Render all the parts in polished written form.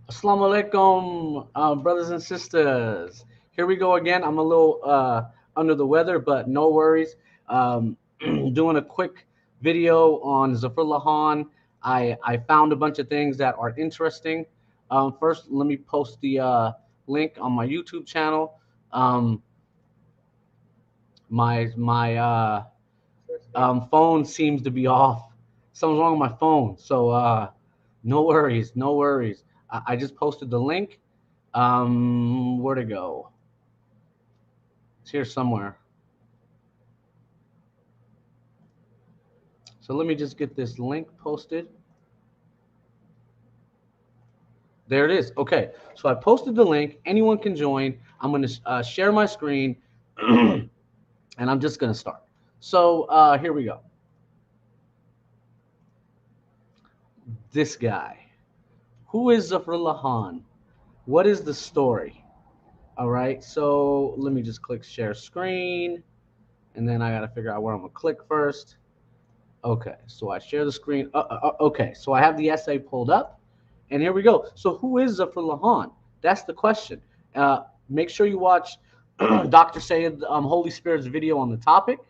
Assalamu alaikum, brothers and sisters. Here we go again. I'm a little under the weather, but no worries. Um, doing a quick video on Zafarullah Khan. I found a bunch of things that are interesting. First, let me post the link on my YouTube channel. Um, my phone seems to be off. Something's wrong with my phone. So no worries, no worries. I just posted the link. Where to go? It's here somewhere. So let me just get this link posted. There it is. Okay, so I posted the link. Anyone can join. I'm going to share my screen, and I'm just going to start. So here we go. This guy. Who is Zafarullah Khan? What is the story? All right, so let me just click share screen, and then I got to figure out where I'm going to click first. Okay, so I share the screen. Okay, so I have the essay pulled up, and here we go. So who is Zafarullah Khan? That's the question. Make sure you watch Dr. Syed, Holy Spirit's video on the topic.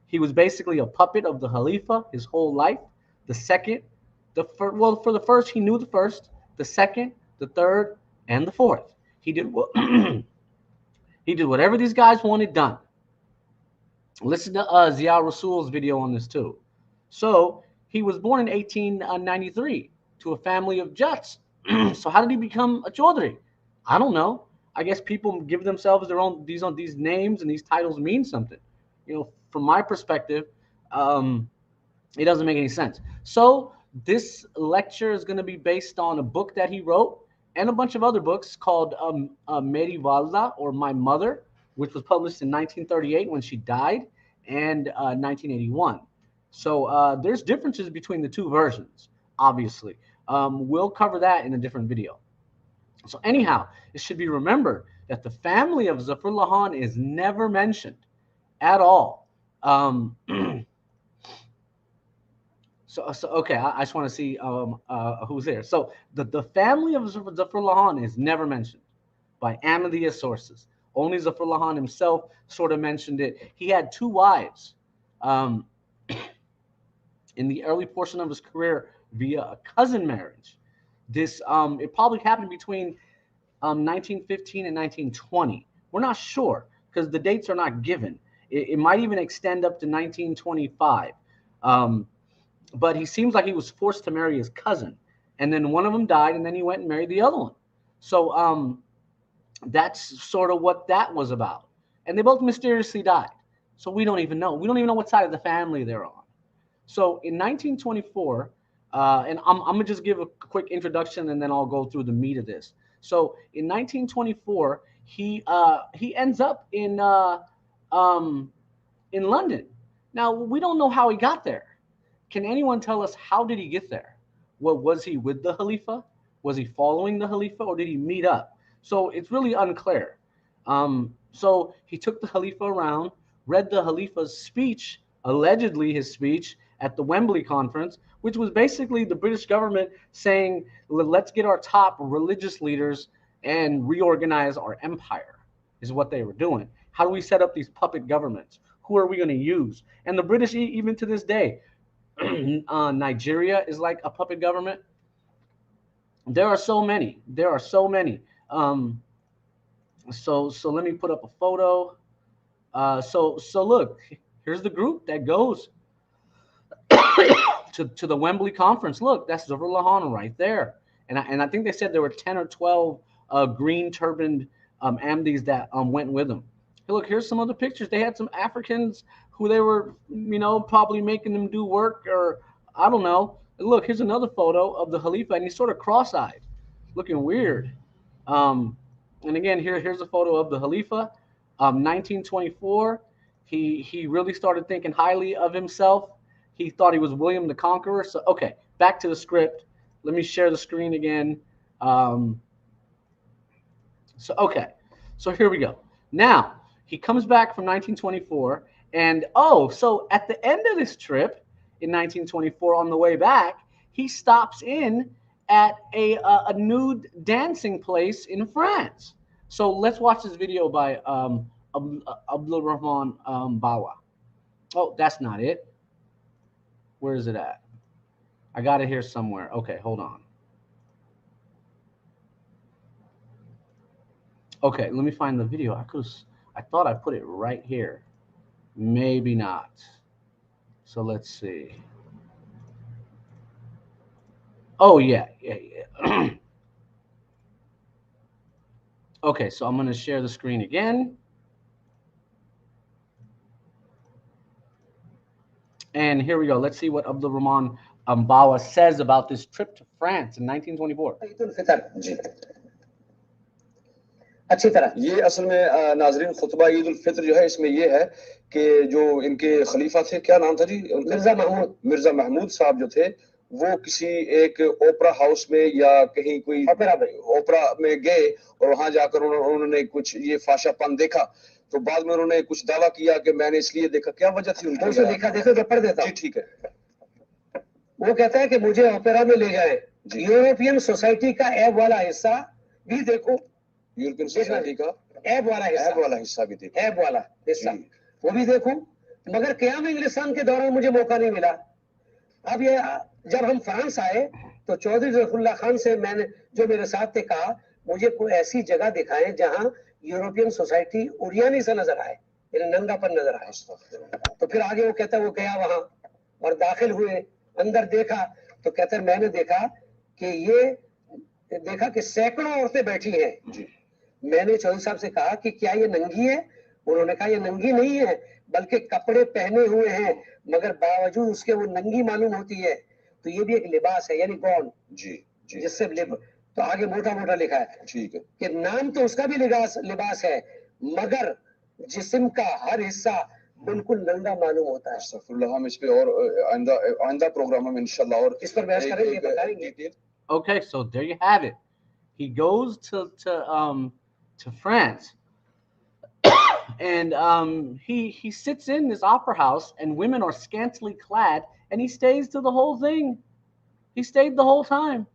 He was basically a puppet of the Khalifa his whole life. The second, for the first, he knew the first, the second, the third, and the fourth. He did he did whatever these guys wanted done. Listen to Zia Rasul's video on this too. So he was born in 1893 to a family of Jats. So how did he become a Chaudhary? I don't know. I guess people give themselves their own these names, and these titles mean something. From my perspective, it doesn't make any sense. So this lecture is going to be based on a book that he wrote and a bunch of other books called Meri Valda, or My Mother, which was published in 1938 when she died, and 1981. So there's differences between the two versions, obviously. We'll cover that in a different video. So anyhow, it should be remembered that the family of Zafarullah Khan is never mentioned at all. So okay, I just want to see who's there. So the family of Zafarullah Khan is never mentioned by Ahmadiyya sources. Only Zafarullah Khan himself sort of mentioned it. He had two wives in the early portion of his career via a cousin marriage. This it probably happened between 1915 and 1920. We're not sure because the dates are not given. It might even extend up to 1925. But he seems like he was forced to marry his cousin, and then one of them died, and then he went and married the other one. So that's sort of what that was about. And they both mysteriously died. So we don't even know. We don't even know what side of the family they're on. So in 1924, and I'm going to just give a quick introduction, and then I'll go through the meat of this. So in 1924, he ends up in London. Now, we don't know how he got there. Can anyone tell us how did he get there? What was he with the Khalifa? Was he following the Khalifa, or did he meet up? So it's really unclear. So he took the Khalifa around, read the Khalifa's speech, allegedly his speech at the Wembley Conference, which was basically the British government saying, let's get our top religious leaders and reorganize our empire, is what they were doing. How do we set up these puppet governments? Who are we going to use? And the British, even to this day, Nigeria is like a puppet government. There are so many. There are so many. So let me put up a photo. So look, here's the group that goes to the Wembley Conference. Look, that's Zafarullah Khan right there. And I think they said there were 10 or 12 green turbaned Ahmadis that went with them. Hey, look, here's some other pictures. They had some Africans who they were, probably making them do work, or I don't know. And look, here's another photo of the Khalifa, and he's sort of cross-eyed, looking weird. And again, here's a photo of the Khalifa. 1924, he really started thinking highly of himself. He thought he was William the Conqueror. So, okay, back to the script. Let me share the screen again. So here we go. Now, he comes back from 1924, and so at the end of this trip in 1924, on the way back, he stops in at a nude dancing place in France. So let's watch this video by Abdul Rahman Bawa. Oh, that's not it. Where is it at? I got it here somewhere. Okay, hold on. Okay, let me find the video. I thought I put it right here. Maybe not. So let's see. Oh yeah. Okay, so I'm going to share the screen again. And here we go. Let's see what Abdul Rahman Bawa says about this trip to France in 1924. अच्छी तरह ये असल में नाजरीन खुतबा ईद उल फित्र जो है इसमें ये है कि जो इनके खलीफा थे, क्या नाम था जी, मिर्जा महमूद साहब जो थे, वो किसी एक ओपरा हाउस में या कहीं कोई ओपरा में गए और वहां जाकर उन्होंने कुछ ये फाशापन देखा, तो बाद में उन्होंने कुछ दावा किया कि मैंने इसलिए देखा। क्या वजह थी उनकी? देखो जो पढ़ देता जी, ठीक है। वो कहता है कि मुझे ओपेरा में ले जाए, यूरोपियन सोसाइटी का ऐब वाला हिस्सा भी देखो, यूरोपियन सोसाइटी का ऐब वाला हिस्सा भी देखो, ऐब वाला हिस्सा वो भी देखो, मगर क़याम इंग्लिस्तान के दौरान मुझे मौका नहीं मिला। अब ये जब हम फ्रांस आए तो चौधरी ज़फरुल्लाह खान से मैंने जो मेरे साथ थे कहा मुझे कोई ऐसी जगह दिखाएं जहां यूरोपियन सोसाइटी उड़ियानी से नजर आए, नंगापन नजर आए। तो फिर आगे वो कहता है वो गया वहां और दाखिल हुए, अंदर देखा तो कहता है मैंने देखा कि सैकड़ों औरतें बैठी हैं। मैंने चौधरी साहब से कहा कि क्या ये नंगी है? उन्होंने कहा ये नंगी नहीं है, बल्कि कपड़े पहने हुए हैं, मगर बावजूद उसके वो नंगी मालूम होती है। तो ये भी एक लिबास है, यानी गौन जी जिससे तो आगे मोटा मोटा लिखा है, ठीक है, कि नाम तो उसका भी लिबास है, मगर जिस्म का हर हिस्सा बिल्कुल नंगा मालूम होता है। अस्तगफिरुल्लाह, हम इस पे और आइंदा प्रोग्राम में इंशाल्लाह और इस पर बहस करेंगे, बताएंगे। Okay, so there you have it. He goes to France, and he sits in this opera house, and women are scantily clad, and he stays to the whole thing. He stayed the whole time,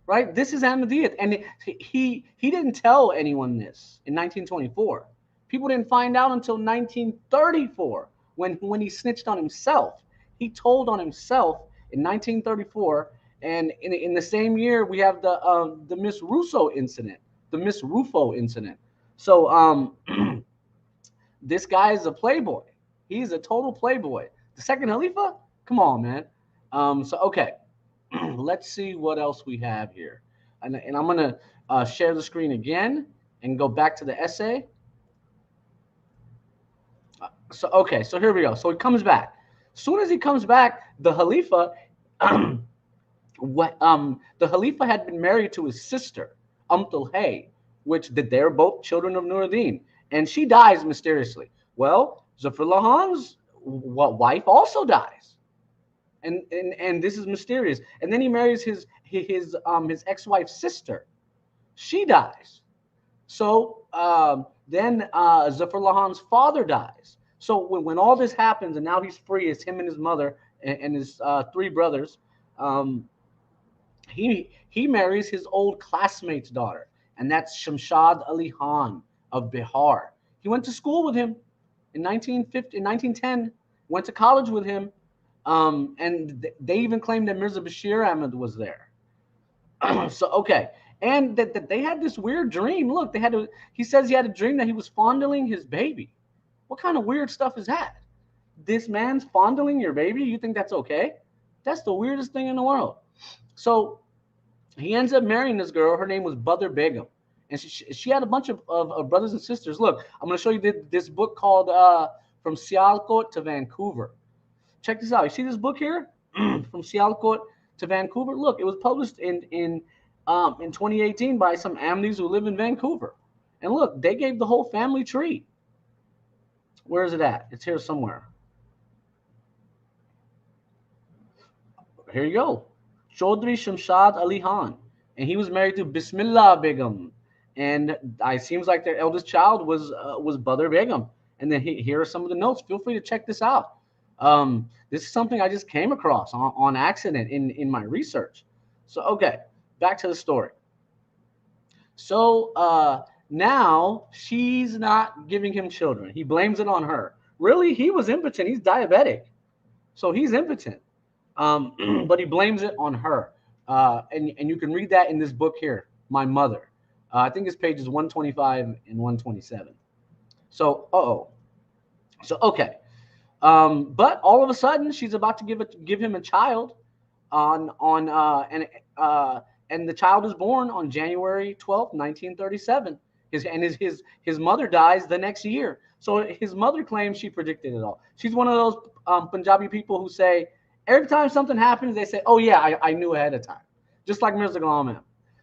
right? This is Ahmadiyya, and he didn't tell anyone this in 1924. People didn't find out until 1934 when he snitched on himself. He told on himself in 1934. And in the same year, we have the Miss Russo incident, the Miss Rufo incident. So this guy is a playboy. He's a total playboy. The second Khalifa? Come on, man. So, okay. Let's see what else we have here. And I'm going to share the screen again and go back to the essay. So, okay. So here we go. So he comes back. As soon as he comes back, the Khalifa... the Khalifa had been married to his sister, Hay, which they're both children of Nuruddin, and she dies mysteriously. Well, Zafarullah Khan's wife also dies, and this is mysterious. And then he marries his ex-wife's sister. She dies. So then Zafarullah Khan's father dies. So when all this happens, and now he's free, it's him and his mother and his three brothers. He marries his old classmate's daughter, and that's Shamshad Ali Khan of Bihar. He went to school with him in 1910, went to college with him, and they even claimed that Mirza Bashir Ahmad was there. So, okay. And that they had this weird dream. Look, he says he had a dream that he was fondling his baby. What kind of weird stuff is that? This man's fondling your baby? You think that's okay? That's the weirdest thing in the world. So he ends up marrying this girl. Her name was Badr Begum. And she had a bunch of brothers and sisters. Look, I'm going to show you this book called From Sialkot to Vancouver. Check this out. You see this book here? From Sialkot to Vancouver? Look, it was published in 2018 by some Ahmadis who live in Vancouver. And look, they gave the whole family tree. Where is it at? It's here somewhere. Here you go. Chaudhary Shamshad Ali Khan, and he was married to Bismillah Begum, and it seems like their eldest child was Badr Begum. And then here are some of the notes. Feel free to check this out. This is something I just came across on accident in my research. So okay, back to the story. So now she's not giving him children. He blames it on her. Really, he was impotent. He's diabetic, so he's impotent. But he blames it on her. And you can read that in this book here, My Mother. I think it's pages 125 and 127. So, So, okay. But all of a sudden, she's about to give him a child and the child is born on January 12th, 1937. His mother dies the next year. So his mother claims she predicted it all. She's one of those Punjabi people who say every time something happens, they say, "Oh yeah, I knew ahead of time," just like Mirza Ghulam Ahmad.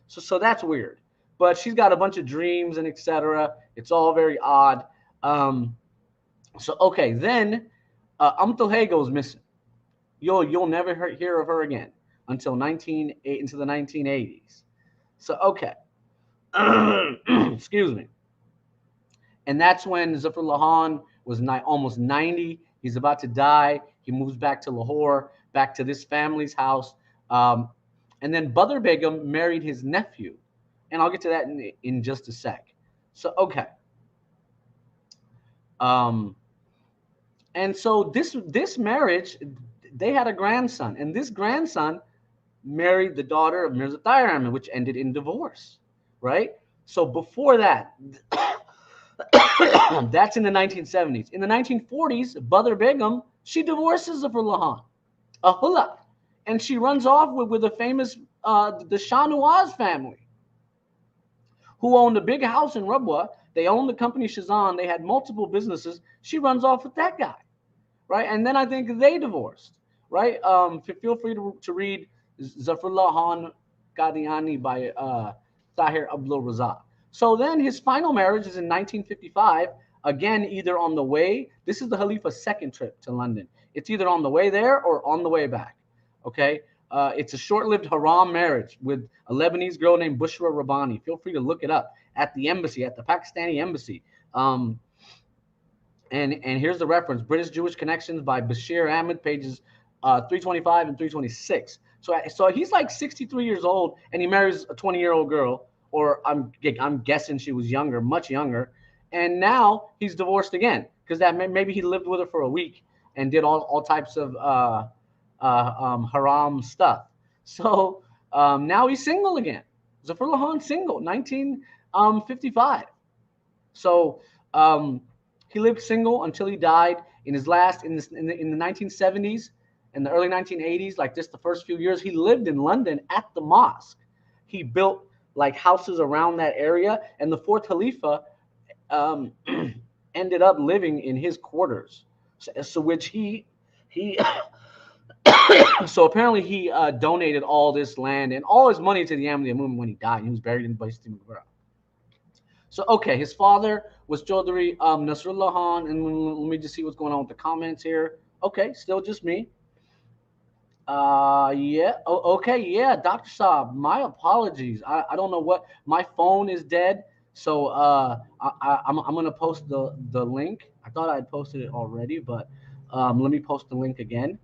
So that's weird. But she's got a bunch of dreams and etc. It's all very odd. So okay, then Hay goes missing. You'll never hear of her again until into the 1980s. So okay, excuse me. And that's when Zafrullah Khan was almost 90. He's about to die. He moves back to Lahore, back to this family's house. And then Badr Begum married his nephew. And I'll get to that in just a sec. So, okay. And so this marriage, they had a grandson. And this grandson married the daughter of Mirza Tahir Ahmed, which ended in divorce, right? So before that, that's in the 1970s. In the 1940s, Badr Begum, she divorces Zafrullah Khan, a hulak, and she runs off with a famous, the Shah Nawaz family, who owned a big house in Rabwa. They owned the company Shazan. They had multiple businesses. She runs off with that guy, right? And then I think they divorced, right? Feel free to read Zafrullah Khan Qadiani by Tahir Abdul Razak. So then his final marriage is in 1955, again, either on the way. This is the Khalifa's second trip to London. It's either on the way there or on the way back, okay? It's a short-lived haram marriage with a Lebanese girl named Bushra Rabbani. Feel free to look it up at the embassy, at the Pakistani embassy. And here's the reference, British Jewish Connections by Bashir Ahmed, pages 325 and 326. So he's like 63 years old, and he marries a 20-year-old girl, or I'm guessing she was younger, much younger, and now he's divorced again because that maybe he lived with her for a week and did all types of haram stuff. So now he's single again. Zafrullah Khan single, 1955. So he lived single until he died. In his last in the 1970s and the early 1980s, like just the first few years, he lived in London at the mosque. He built like houses around that area, and the fourth Khalifa ended up living in his quarters. So which he so apparently he donated all this land and all his money to the Ahmadiyya movement when he died. He was buried in Baisti Mughra. So okay, his father was Chaudhary Nasrullah Khan, and let me just see what's going on with the comments here. Okay, still just me. Yeah. Oh, okay. Yeah, Dr. Saab, my apologies. I don't know what, my phone is dead. So I'm gonna post the link. I thought I had posted it already, but let me post the link again.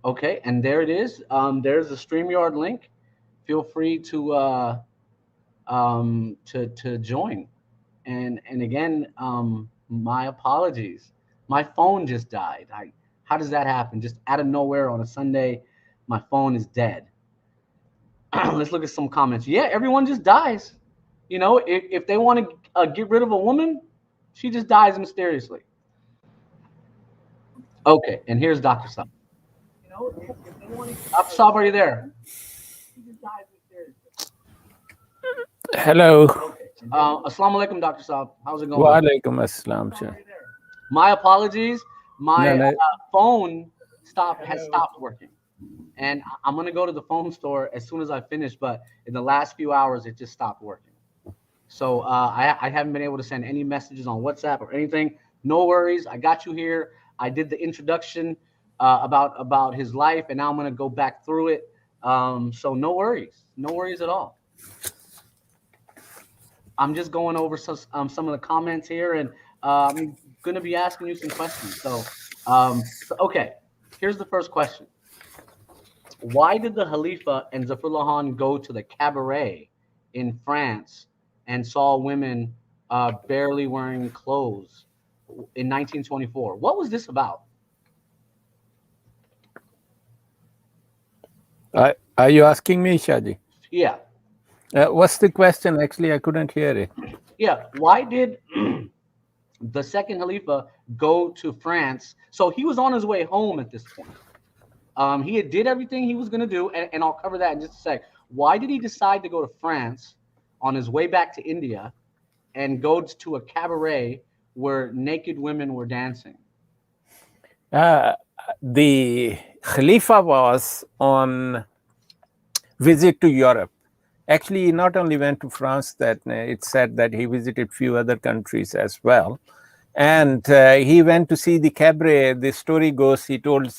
Okay, and there it is. There's the StreamYard link. Feel free to join. And again, my apologies. My phone just died. How does that happen? Just out of nowhere on a Sunday, my phone is dead. Let's look at some comments. Yeah, everyone just dies. You know, if they want to get rid of a woman, she just dies mysteriously. Okay, and here's Dr. Saab. You know, if they want to, Dr. Saab, are you there? She just dies mysteriously. Hello. Okay. Assalamu alaikum, Dr. Saab. How's it going? Wa alaikum assalam. My apologies. My phone has stopped working, and I'm gonna go to the phone store as soon as I finish. But in the last few hours, it just stopped working. So I haven't been able to send any messages on WhatsApp or anything. No worries. I got you here. I did the introduction about his life, and now I'm gonna go back through it. So no worries at all. I'm just going over some of the comments here, and I'm going to be asking you some questions. So okay, here's the first question. why did the Khalifa and Zafrullah Khan go to the cabaret in France and saw women barely wearing clothes in 1924? What was this about? Are you asking me, Shaji? Yeah. What's the question? Actually, I couldn't hear it. Yeah. Why did the second Khalifa go to France? So he was on his way home at this point. He had did everything he was going to do, and I'll cover that in just a sec. Why did he decide to go to France on his way back to India and go to a cabaret where naked women were dancing? The Khalifa was on visit to Europe. Actually, he not only went to France, that it said that he visited few other countries as well. And he went to see the cabaret. The story goes, he told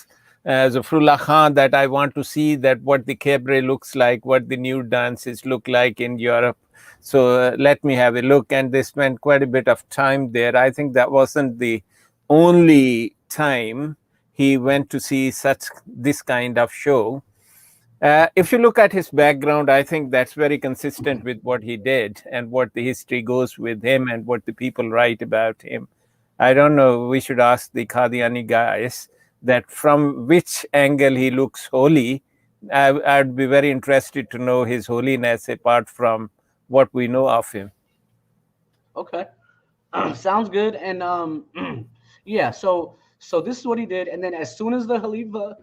Zafrullah Khan that I want to see that what the cabaret looks like, what the nude dances look like in Europe. So let me have a look. And they spent quite a bit of time there. I think that wasn't the only time he went to see this kind of show. If you look at his background, I think that's very consistent with what he did and what the history goes with him and what the people write about him. I don't know, we should ask the Qadiani guys that from which angle he looks holy. I'd be very interested to know his holiness apart from what we know of him. Okay. Sounds good. And yeah, so this is what he did. And then as soon as the Khalifa,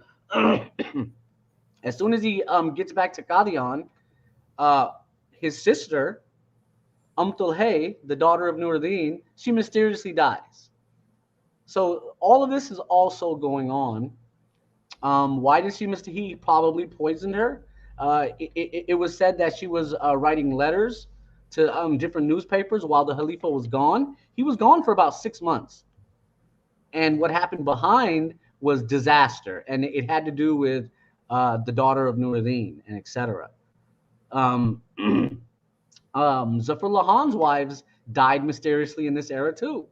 as soon as he gets back to Qadian, his sister, Hay, the daughter of Nuruddin, she mysteriously dies. So all of this is also going on. Why did he probably poisoned her. It was said that she was writing letters to different newspapers while the Khalifa was gone. He was gone for about 6 months. And what happened behind was disaster. And it had to do with the daughter of Nuruddin and etc. Zafrullah Khan's wives died mysteriously in this era too.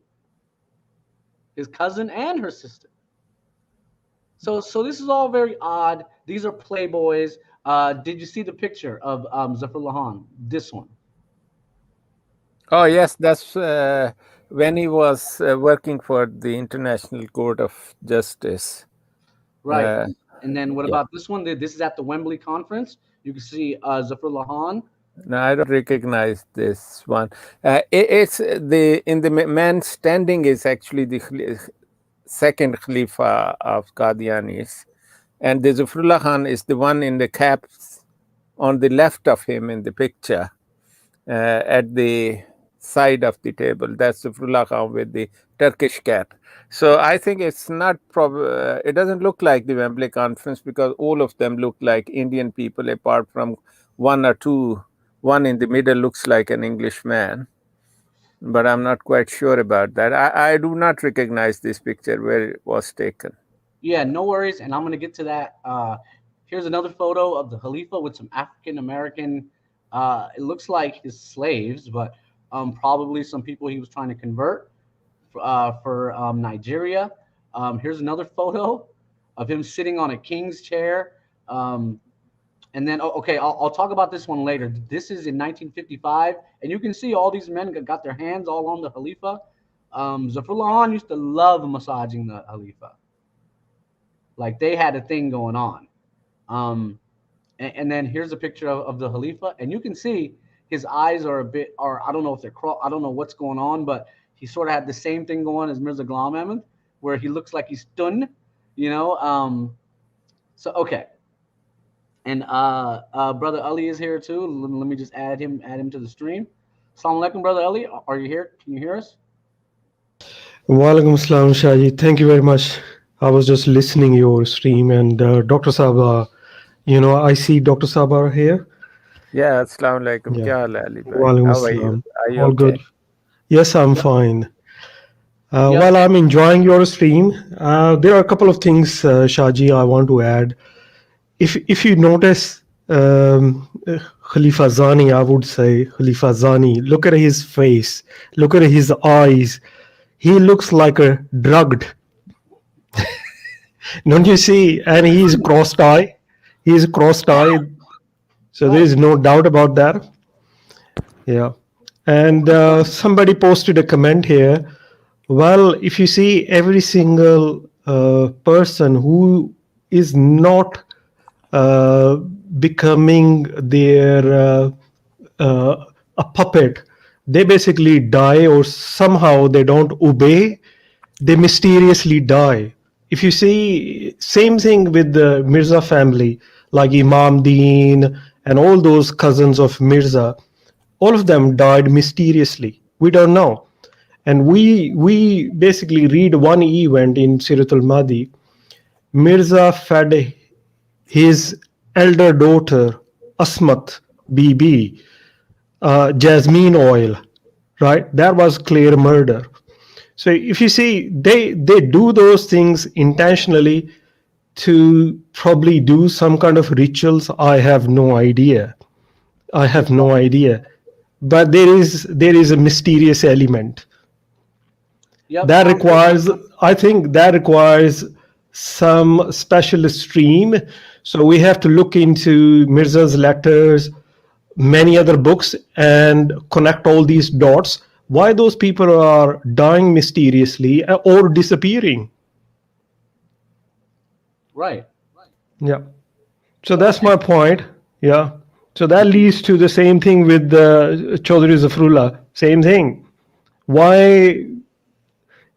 His cousin and her sister. So this is all very odd. These are playboys. Did you see the picture of Zafrullah Khan? This one. Oh yes, that's when he was working for the International Court of Justice. Right. And then what about this one? This is at the Wembley conference. You can see Zafrullah Khan. No, I don't recognize this one. It's in the man standing is actually the second Khalifa of Qadianis, and the Zafrullah Khan is the one in the cap on the left of him in the picture at the side of the table. That's Zafrullah Khan with the Turkish cap. So I think it's not it doesn't look like the Wembley conference because all of them look like Indian people apart from one or two. One in the middle looks like an Englishman, but I'm not quite sure about that. I do not recognize this picture where it was taken. Yeah, no worries. And I'm going to get to that. Here's another photo of the Khalifa with some African-American, it looks like his slaves, but probably some people he was trying to convert for Nigeria. Here's another photo of him sitting on a king's chair. And then, okay, I'll talk about this one later. This is in 1955, and you can see all these men got their hands all on the Khalifa. Zafrullah Khan used to love massaging the Khalifa. Like, they had a thing going on. And then here's a picture of the Khalifa, and you can see his eyes are I don't know if they're I don't know what's going on, but he sort of had the same thing going as Mirza Ghulam Ahmad, where he looks like he's stunned, you know. So, okay. And Brother Ali is here too. Let me just add him to the stream. Assalamu alaikum, Brother Ali. Are you here? Can you hear us? Wa alaikum assalam, Shaji. Thank you very much. I was just listening your stream, and Dr. Saba, I see Dr. Saba here. Yeah, assalamu alaikum. Yeah. How are you? Are you all okay? good? Yes, I'm fine. While I'm enjoying your stream, there are a couple of things, Shaji, I want to add. If you notice, Khalifa Zani, I would say Khalifa Zani, look at his face, look at his eyes. He looks like a drugged. Don't you see? And he's crossed eye. He is cross-eyed, so there is no doubt about that. Yeah. And somebody posted a comment here. Well, if you see every single person who is not becoming their a puppet, they basically die, or somehow they don't obey, they mysteriously die. If you see, same thing with the Mirza family, like Imam Deen and all those cousins of Mirza, all of them died mysteriously. We don't know. And we basically read one event in Sirat al-Mahdi. Mirza fed his elder daughter, Asmat Bibi, jasmine oil, right? That was clear murder. So if you see, they do those things intentionally to probably do some kind of rituals. I have no idea. But there is a mysterious element. Yep. That requires, I think that requires some special stream. So we have to look into Mirza's letters, many other books, and connect all these dots. Why those people are dying mysteriously or disappearing. Right. Yeah. So that's my point. Yeah. So that leads to the same thing with Chaudhary Zafarullah. Same thing. Why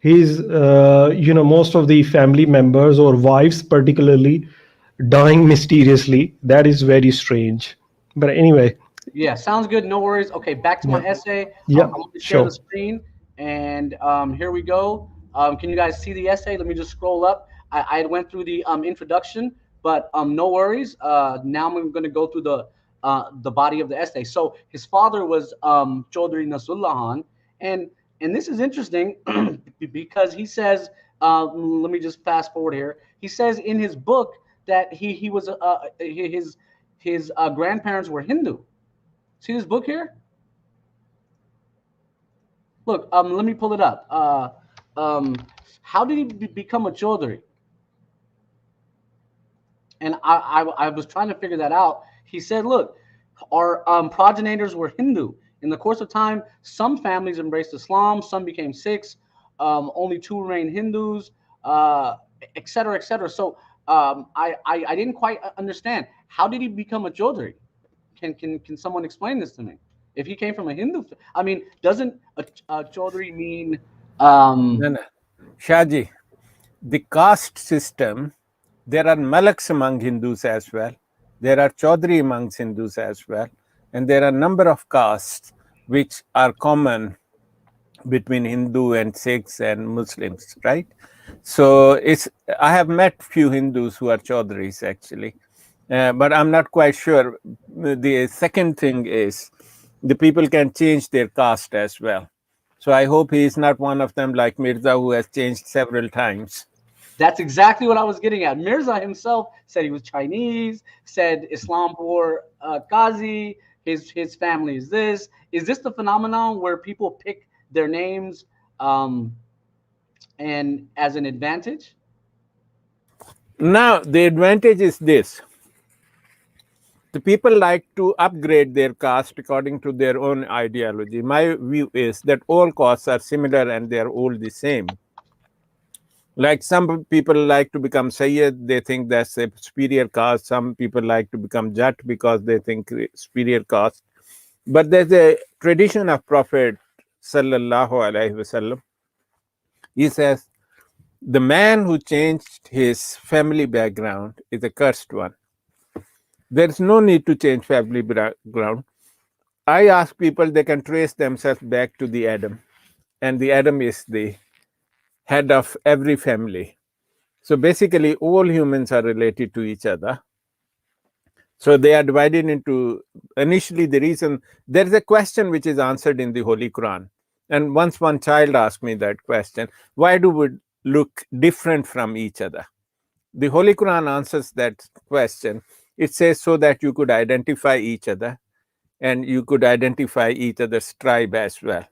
his, most of the family members or wives particularly dying mysteriously, that is very strange. But anyway. Yeah, sounds good. No worries. Okay, back to my essay. Yeah, I'm going to share the screen, and here we go. Can you guys see the essay? Let me just scroll up. I went through the introduction, but no worries. Now I'm going to go through the body of the essay. So his father was Chaudhary Nasrullah Khan, and this is interesting because he says, let me just fast forward here. He says in his book that he was his grandparents were Hindu. See this book here? Look, let me pull it up. How did he become a Chaudhary? And I was trying to figure that out. He said, look, our progenitors were Hindu. In the course of time, some families embraced Islam, some became Sikhs, only 2 remained Hindus, et cetera, et cetera. So I didn't quite understand. How did he become a Chaudhary? Can someone explain this to me? If he came from a Hindu, I mean, doesn't a Chaudhary mean? No. Shahji, the caste system, there are Malaks among Hindus as well. There are Chaudhary among Hindus as well. And there are a number of castes which are common between Hindu and Sikhs and Muslims, right? So I have met few Hindus who are Chaudharys actually. But I'm not quite sure. The second thing is the people can change their caste as well. So I hope he is not one of them like Mirza, who has changed several times. That's exactly what I was getting at. Mirza himself said he was Chinese, said Islam for Qazi, his family is this. Is this the phenomenon where people pick their names and as an advantage? Now, the advantage is this. The people like to upgrade their caste according to their own ideology. My view is that all castes are similar and they are all the same. Like some people like to become Syed, they think that's a superior caste. Some people like to become Jat because they think superior caste. But there's a tradition of Prophet Sallallahu Alaihi Wasallam. He says, the man who changed his family background is a cursed one. There's no need to change family background. I ask people, they can trace themselves back to the Adam. And the Adam is the head of every family. So basically, all humans are related to each other. So they are divided into, initially the reason, there is a question which is answered in the Holy Quran. And once one child asked me that question, why do we look different from each other? The Holy Quran answers that question. It says so that you could identify each other and you could identify each other's tribe as well.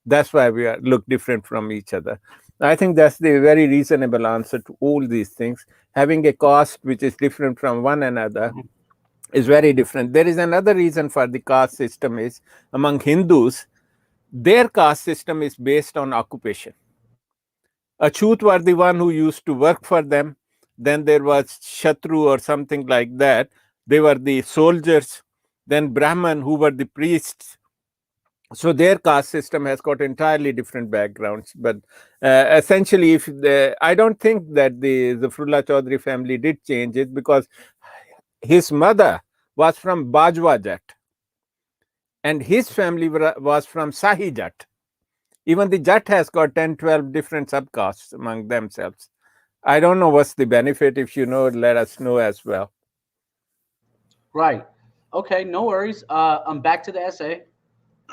That's why we look different from each other. I think that's the very reasonable answer to all these things. Having a caste which is different from one another is very different. There is another reason for the caste system is among Hindus, their caste system is based on occupation. Achut were the one who used to work for them. Then there was Shatru or something like that. They were the soldiers. Then Brahman, who were the priests. So their caste system has got entirely different backgrounds. But essentially, I don't think that the Zafrullah Chaudhary family did change it, because his mother was from Bajwa Jat and his family was from Sahi Jat. Even the Jat has got 10, 12 different subcastes among themselves. I don't know what's the benefit. If you know, let us know as well. Right. Okay, no worries. I'm back to the essay.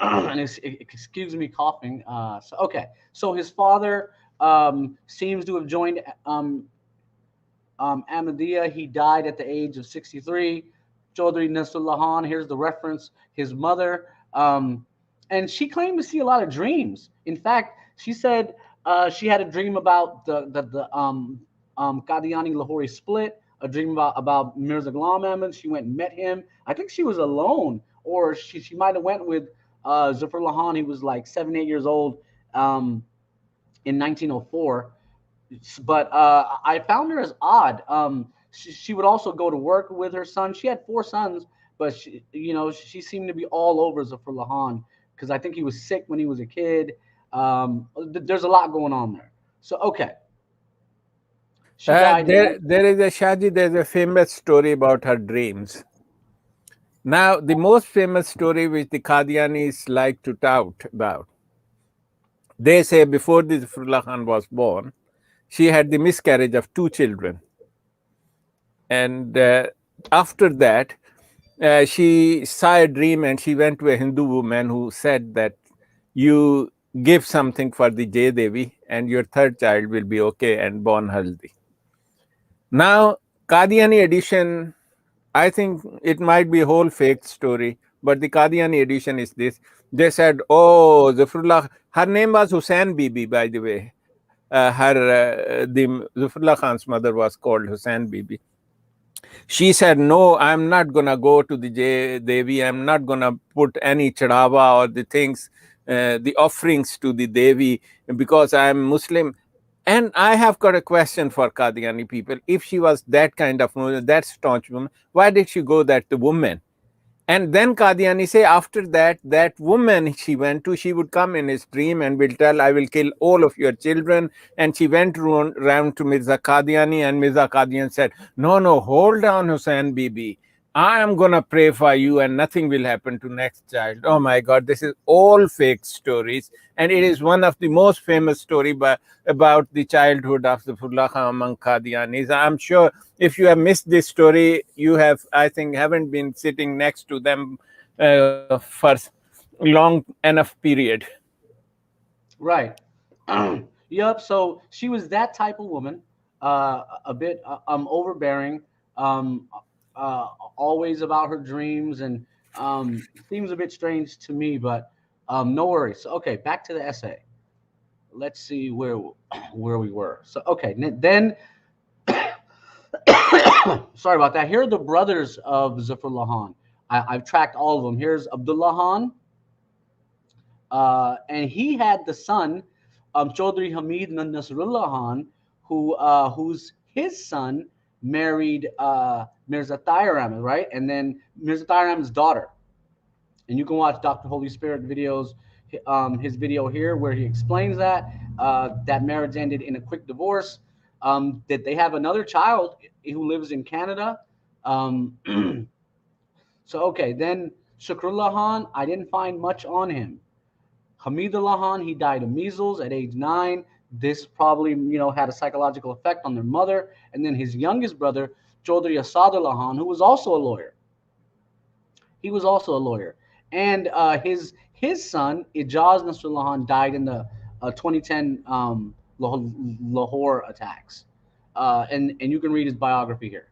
And excuse me coughing. So his father seems to have joined Ahmadiyya. He died at the age of 63. Chaudhary Nasrullah Khan, here's the reference. His mother, and she claimed to see a lot of dreams. In fact, she said she had a dream about the Qadiani Lahori split, a dream about Mirza Ghulam Ahmad. She went and met him. I think she was alone, or she might have went with Zafrullah Khan. He was like 7, 8 years old in 1904. But I found her as odd. She would also go to work with her son. She had 4 sons, but she seemed to be all over Zafrullah Khan, because I think he was sick when he was a kid. There's a lot going on there. So, okay. There is a Shaji, there's a famous story about her dreams. Now, the most famous story which the Qadianis like to tout about, they say before the Zafrullah Khan was born, she had the miscarriage of 2 children. And after that, she saw a dream and she went to a Hindu woman who said that you give something for the Jay Devi and your 3rd child will be okay and born healthy. Now, Qadiani edition, I think it might be a whole fake story, but the Qadiani edition is this. They said, oh, Zafrullah, her name was Hussain Bibi, by the way. The Zafrullah Khan's mother was called Hussain Bibi. She said, no, I'm not going to go to the Jay Devi. I'm not going to put any chadava or the things, the offerings to the Devi, because I'm Muslim. And I have got a question for Qadiani people. If she was that kind of woman, that staunch woman, why did she go that the woman? And then Qadiani say after that, that woman she went to, she would come in his dream and will tell, I will kill all of your children. And she went round to Mirza Qadiani, and Mirza Qadiani said, no, hold on, Hussain Bibi. I am going to pray for you and nothing will happen to next child. Oh my God, this is all fake stories. And it is one of the most famous story about the childhood of Zafrullah Khan among Qadianis. I'm sure if you have missed this story, you have, I think, haven't been sitting next to them for long enough period. Right. Yep. So she was that type of woman, a bit overbearing, always about her dreams, and seems a bit strange to me, but no worries. So, okay, back to the essay. Let's see where we were. So, okay, then sorry about that. Here are the brothers of Zafrullah Khan. I've tracked all of them. Here's Abdullah Khan, and he had the son, Chaudhary Hamid Nasrullah Khan, who's his son married Mirza Tahir Ahmad, right? And then Mirza Tahir Ahmad's daughter. And you can watch Dr. Holy Spirit videos, his video here where he explains that marriage ended in a quick divorce, that they have another child who lives in Canada. So, okay, then Shakrullah Khan, I didn't find much on him. Hamidullah Khan, he died of measles at age 9. This probably, had a psychological effect on their mother. And then his youngest brother, Chaudhary Asadullah Khan, who was also a lawyer. He was also a lawyer. And his son, Ijaz Nasrullah Khan, died in the 2010 Lahore attacks. And you can read his biography here.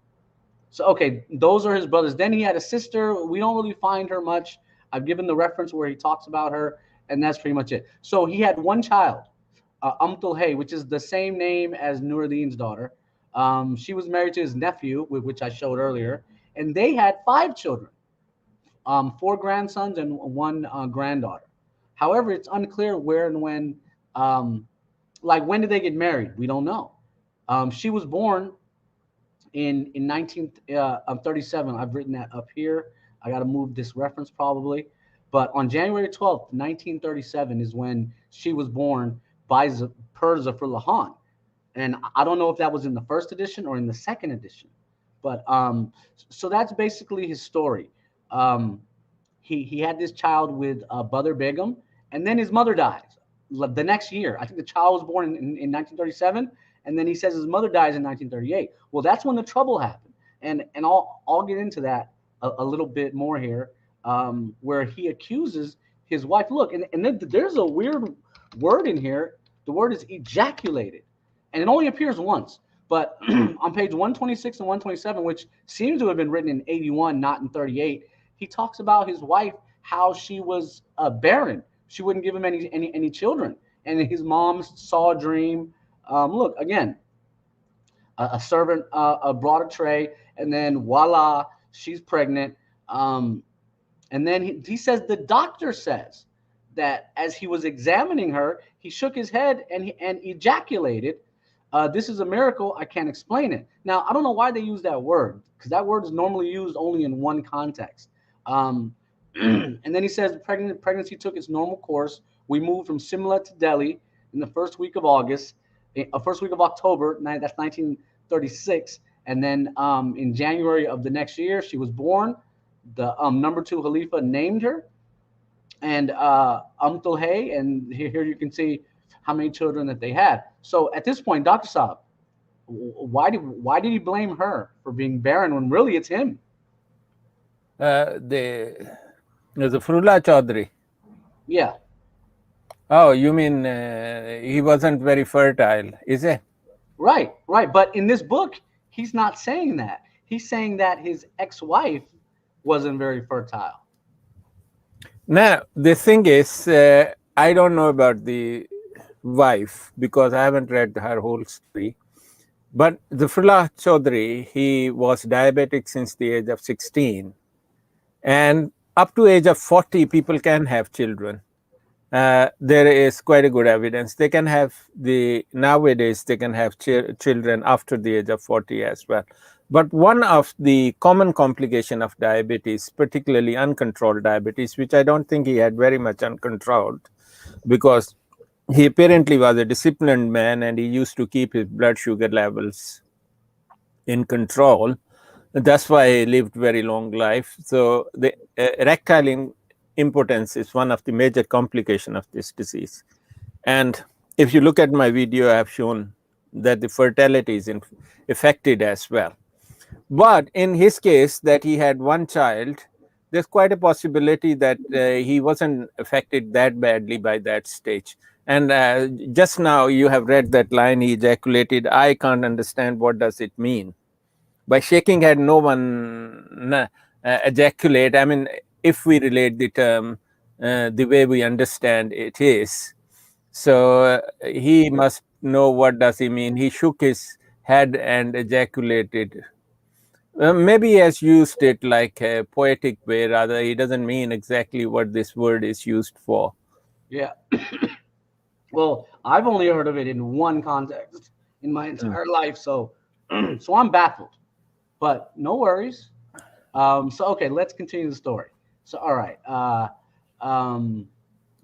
So, okay, those are his brothers. Then he had a sister. We don't really find her much. I've given the reference where he talks about her, and that's pretty much it. So he had one child. Hay, which is the same name as Nuruddin's daughter. She was married to his nephew, which I showed earlier, and they had 5 children, 4 grandsons and 1 granddaughter. However, it's unclear where and when, like when did they get married? We don't know. She was born in 1937. I've written that up here. I got to move this reference probably. But on January 12th, 1937 is when she was born by per Zafarullah Khan. And I don't know if that was in the first edition or in the second edition. But so that's basically his story. He had this child with Badr Begum, and then his mother dies the next year. I think the child was born in 1937, and then he says his mother dies in 1938. Well, that's when the trouble happened. And I'll get into that a little bit more here, where he accuses his wife. Look, and then there's a weird word in here. The word is ejaculated, and it only appears once. But on page 126 and 127, which seems to have been written in 81, not in 38, he talks about his wife, how she was barren. She wouldn't give him any children. And his mom saw a dream. Look, again, a servant brought a tray, and then voila, she's pregnant. And then he says the doctor says that as he was examining her, he shook his head and ejaculated. This is a miracle. I can't explain it. Now, I don't know why they use that word, because that word is normally used only in one context. And then he says the pregnancy took its normal course. We moved from Simla to Delhi in the first week of October. That's 1936. And then in January of the next year, she was born. The number 2 Khalifa named her, and Hay. And here you can see how many children that they had. So at this point, Dr. Saab, why did he blame her for being barren when really it's him? The Zafarullah Chaudhary. Yeah. Oh, you mean he wasn't very fertile, is it? Right. But in this book, he's not saying that. He's saying that his ex-wife wasn't very fertile. Now, the thing is, I don't know about the wife because I haven't read her whole story. But Zafarullah Chaudhary, he was diabetic since the age of 16. And up to age of 40, people can have children. There is quite a good evidence. They can have nowadays they can have children after the age of 40 as well. But one of the common complication of diabetes, particularly uncontrolled diabetes, which I don't think he had very much uncontrolled, because he apparently was a disciplined man and he used to keep his blood sugar levels in control. That's why he lived very long life. So the erectile impotence is one of the major complications of this disease. And if you look at my video, I have shown that the fertility is affected as well. But in his case, that he had 1 child, there's quite a possibility that he wasn't affected that badly by that stage. And just now you have read that line, he ejaculated. I can't understand what does it mean. By shaking head, no one ejaculate. I mean, if we relate the term the way we understand it is. So he must know what does he mean. He shook his head and ejaculated. Maybe he has used it like a poetic way, rather he doesn't mean exactly what this word is used for. Yeah. Well, I've only heard of it in one context in my entire life, so I'm baffled. But no worries. So okay, let's continue the story. So all right,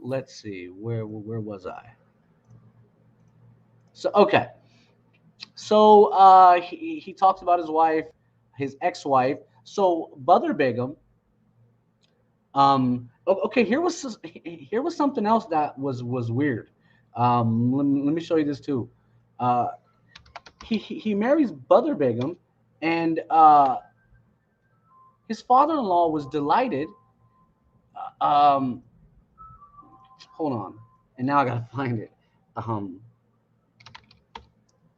let's see, where was I? So okay, so he talks about his wife, his ex-wife. So Badr Begum. Okay, here was something else that was weird. Let me show you this too. He marries Badr Begum, and his father-in-law was delighted. Hold on, and now I gotta find it.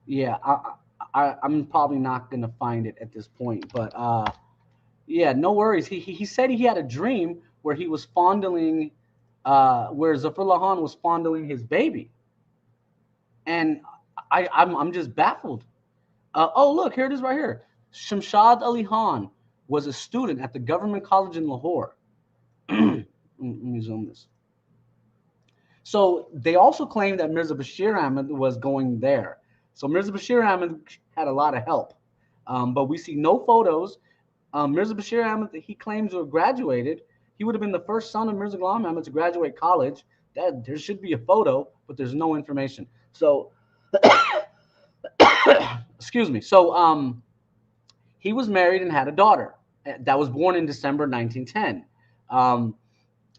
Yeah, I'm probably not gonna find it at this point, but yeah, no worries. He said he had a dream where he was fondling, where Zafarullah Khan was fondling his baby. And I'm just baffled. Oh, look, here it is right here. Shamshad Ali Khan was a student at the government college in Lahore. Let me zoom this. So they also claim that Mirza Bashir Ahmed was going there. So Mirza Bashir Ahmed had a lot of help, but we see no photos. Mirza Bashir Ahmed, he claims to have graduated. He would have been the first son of Mirza Ghulam Ahmed to graduate college. That there should be a photo, but there's no information. So, excuse me. So, he was married and had a daughter that was born in December 1910.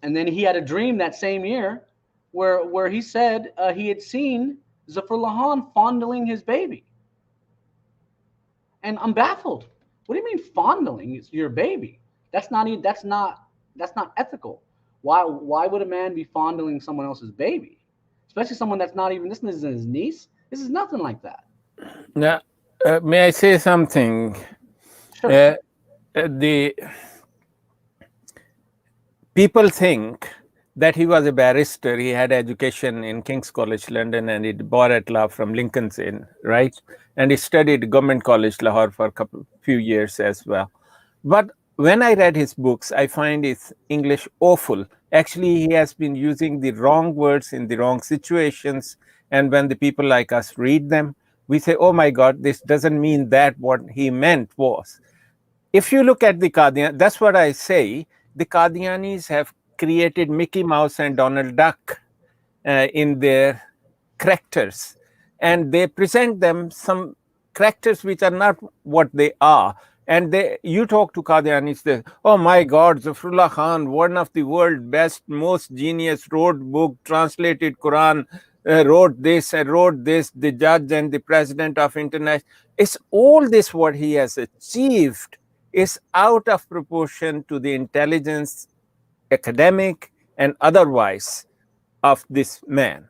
And then he had a dream that same year where he said he had seen Zafrullah Khan fondling his baby. And I'm baffled. What do you mean fondling? It's your baby. That's not ethical. Why would a man be fondling someone else's baby? Especially someone that's not even, this isn't his niece. This is nothing like that. Now, may I say something? Sure. The people think that he was a barrister. He had education in King's College London and he bore at law from Lincoln's Inn, right? And he studied Government College Lahore for few years as well. But when I read his books, I find his English awful. Actually, he has been using the wrong words in the wrong situations. And when the people like us read them, we say, oh my God, this doesn't mean that what he meant was. If you look at the Qadian, that's what I say, the Qadianis have created Mickey Mouse and Donald Duck in their characters. And they present them some characters which are not what they are. And you talk to Qadianis, they, oh my God, Zafrullah Khan, one of the world's best, most genius, wrote book, translated Quran, wrote this, the judge and the president of international. It's all this what he has achieved is out of proportion to the intelligence, academic and otherwise, of this man.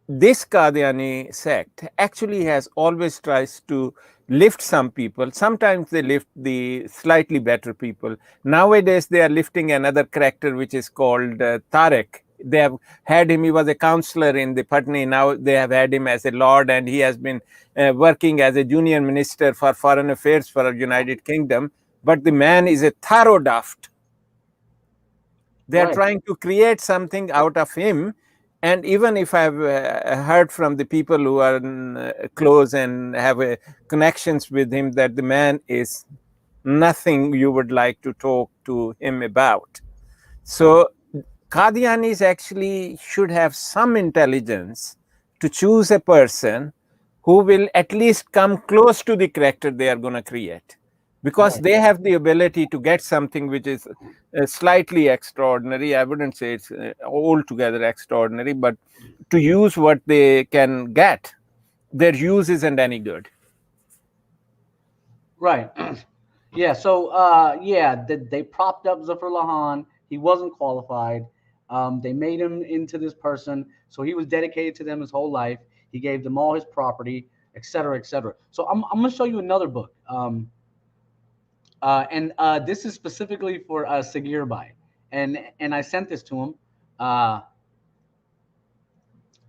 This Qadiani sect actually has always tries to lift some people. Sometimes they lift the slightly better people. Nowadays, they are lifting another character which is called Tariq. They have had him, he was a counselor in the Patni. Now they have had him as a lord and he has been working as a junior minister for foreign affairs for the United Kingdom. But the man is a thorough daft. They are trying to create something out of him. And even if I've heard from the people who are close and have connections with him that the man is nothing you would like to talk to him about. So Qadianis actually should have some intelligence to choose a person who will at least come close to the character they are going to create. Because they have the ability to get something which is slightly extraordinary. I wouldn't say it's altogether extraordinary, but to use what they can get, their use isn't any good. Right. Yeah. So, they propped up Zafrullah Khan. He wasn't qualified. They made him into this person. So he was dedicated to them his whole life. He gave them all his property, et cetera, et cetera. So I'm going to show you another book. And this is specifically for Sagir Bhai, and I sent this to him.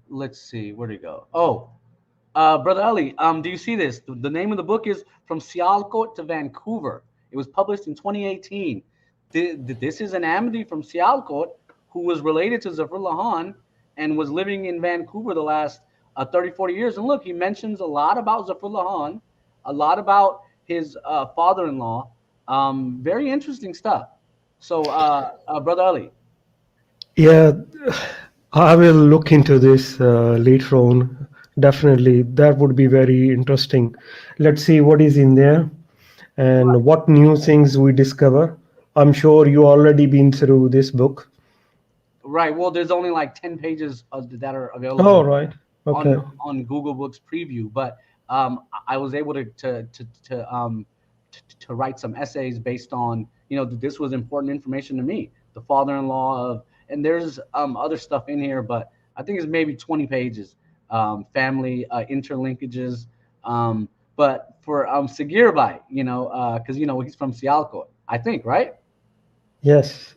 Let's see, where'd it go? Oh, Brother Ali, do you see this? The name of the book is From Sialkot to Vancouver. It was published in 2018. This is an Ahmadi from Sialkot who was related to Zafrullah Khan and was living in Vancouver the last 30, 40 years. And look, he mentions a lot about Zafrullah Khan, a lot about his father-in-law. Very interesting stuff. So, Brother Ali. Yeah, I will look into this later on. Definitely, that would be very interesting. Let's see what is in there and what new things we discover. I'm sure you already been through this book. Right. Well, there's only like 10 pages that are available. Oh, right. Okay. On Google Books Preview, but I was able to write some essays based on, this was important information to me. The father-in-law of, and there's other stuff in here, but I think it's maybe 20 pages. Family interlinkages. But for Sagir Bhai, because he's from Sialkot, I think, right? Yes.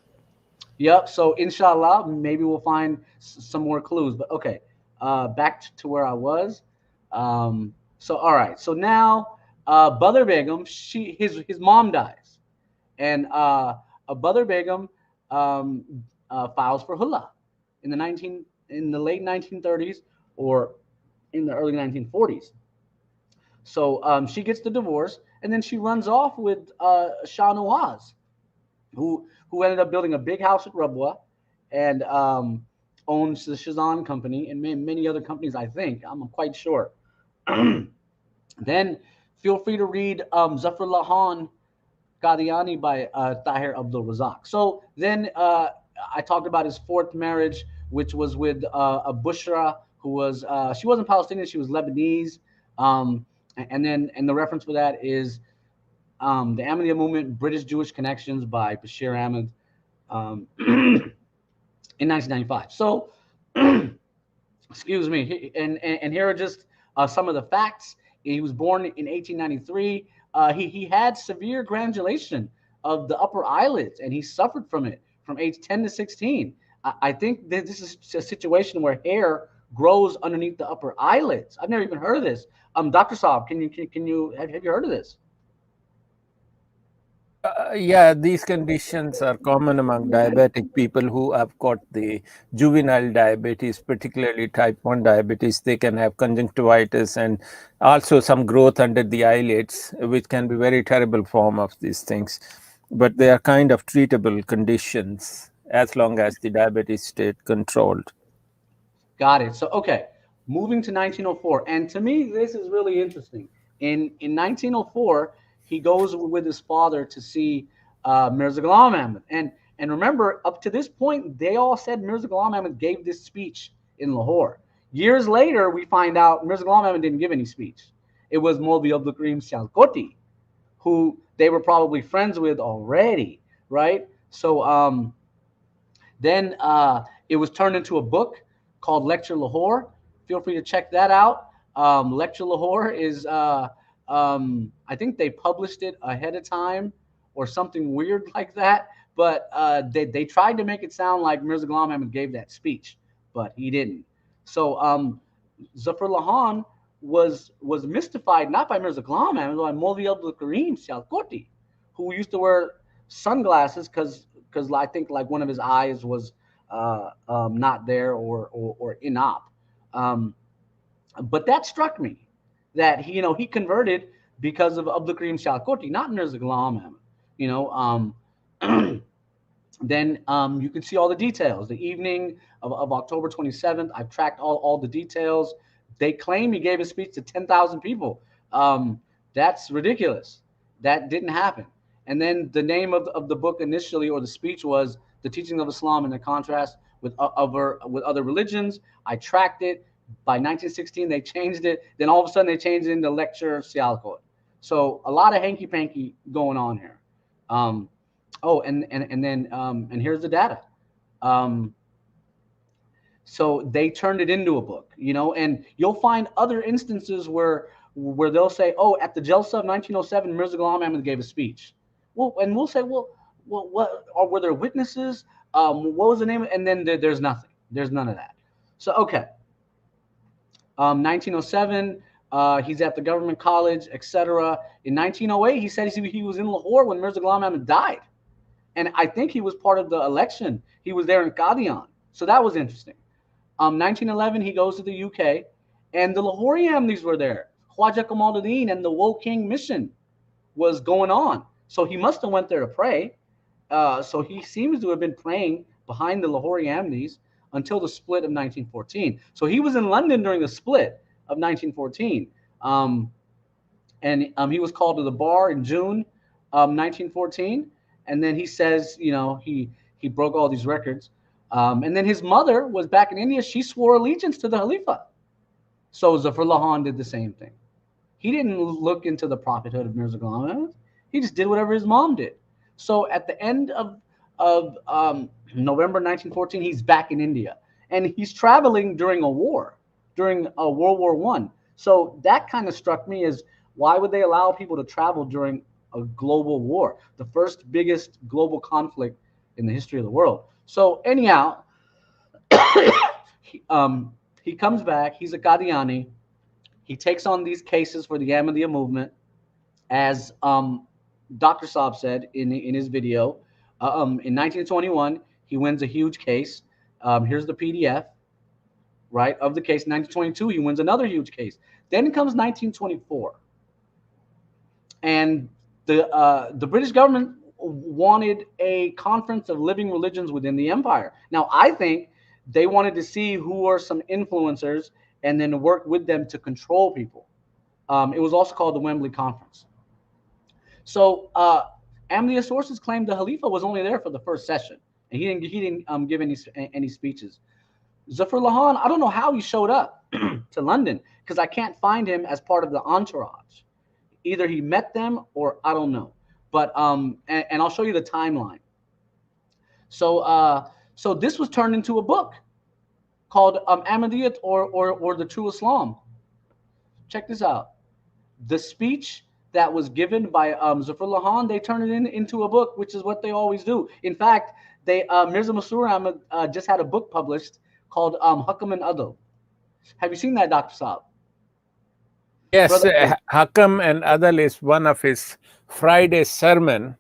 Yep. So inshallah, maybe we'll find some more clues. But okay, back to where I was. So all right. So now Badr Begum, his mom dies, and Badr Begum files for Hullah in the late 1930s or in the early 1940s. So she gets the divorce, and then she runs off with Shah Nawaz, who ended up building a big house at Rabwa, and owns the Shazan company and many other companies. I think I'm quite sure. Then feel free to read Zafrullah Khan Qadiani by Tahir Abdul Razak. So then I talked about his fourth marriage, which was with a Bushra, who was she wasn't Palestinian, she was Lebanese. And the reference for that is the Ahmadiyya movement, British Jewish Connections by Bashir Ahmed in 1995. So, excuse me, and here are just some of the facts. He was born in 1893. He had severe granulation of the upper eyelids, and he suffered from it from age 10 to 16. I think that this is a situation where hair grows underneath the upper eyelids. I've never even heard of this. Dr. Saab, have you heard of this? Yeah, these conditions are common among diabetic people who have got the juvenile diabetes, particularly type 1 diabetes. They can have conjunctivitis and also some growth under the eyelids, which can be very terrible form of these things. But they are kind of treatable conditions as long as the diabetes stayed controlled. Got it. So, okay, moving to 1904. And to me, this is really interesting. In 1904, he goes with his father to see Mirza Ghulam Ahmad. And remember, up to this point, they all said Mirza Ghulam Ahmad gave this speech in Lahore. Years later, we find out Mirza Ghulam Ahmad didn't give any speech. It was Maulvi Abdul Karim Sialkoti, who they were probably friends with already, right? So then it was turned into a book called Lecture Lahore. Feel free to check that out. Lecture Lahore is... I think they published it ahead of time or something weird like that. But they tried to make it sound like Mirza Ghulam Ahmad gave that speech, but he didn't. So Zafrullah Khan was mystified not by Mirza Ghulam Ahmad, but by Maulvi Abdul Karim Sialkoti, who used to wear sunglasses because I think like one of his eyes was not there or inop. But that struck me. That he converted because of Abdul Karim Sialkoti, not Mirza Ghulam Ahmad. Then you can see all the details. The evening of October 27th, I've tracked all the details. They claim he gave a speech to 10,000 people. That's ridiculous. That didn't happen. And then the name of the book initially, or the speech, was The Teaching of Islam in the Contrast with other religions. I tracked it. By 1916, they changed it. Then all of a sudden, they changed it into Lecture Sialkot. So a lot of hanky-panky going on here. And here's the data. So they turned it into a book, and you'll find other instances where they'll say, oh, at the Jalsa of 1907, Mirza Ghulam Ahmad gave a speech. Well, and we'll say, well, what, or were there witnesses? What was the name? And then there's nothing. There's none of that. So, okay. 1907, he's at the government college, etc. In 1908, he said he was in Lahore when Mirza Ghulam Ahmad died. And I think he was part of the election. He was there in Qadian. So that was interesting. 1911, he goes to the UK, and the Lahore Ahmadis were there. Khwaja Kamaluddin and the Woking mission was going on. So he must have went there to pray. So he seems to have been praying behind the Lahore Ahmadis until the split of 1914. So he was in London during the split of 1914. And he was called to the bar in June 1914. And then he says, he broke all these records. And then his mother was back in India. She swore allegiance to the Khalifa. So Zafrullah Khan did the same thing. He didn't look into the prophethood of Mirza Ghulam Ahmad. He just did whatever his mom did. So at the end of November 1914, he's back in India, and he's traveling during a war, during World War I. So that kind of struck me as, why would they allow people to travel during a global war, the first biggest global conflict in the history of the world? So anyhow, He comes back. He's a Qadiani. He takes on these cases for the Ahmadiyya movement, as Dr. Saab said in his video. In 1921, he wins a huge case. Here's the PDF, right, of the case. In 1922, he wins another huge case. Then comes 1924, and the British government wanted a conference of living religions within the empire. Now, I think they wanted to see who are some influencers and then work with them to control people. It was also called the Wembley Conference. So Ahmadiyya sources claim the Khalifa was only there for the first session, and he didn't give any speeches. Zafarullah Khan, I don't know how he showed up to London, because I can't find him as part of the entourage. Either he met them or I don't know. But and I'll show you the timeline. So so this was turned into a book called Ahmadiyya or the True Islam. Check this out. The speech that was given by Zafarullah Khan, they turned it into a book, which is what they always do. In fact, they Mirza Masroor Ahmad just had a book published called Hukm and Adl. Have you seen that, Dr. Saab? Yes, Hukm and Adl is one of his Friday sermon,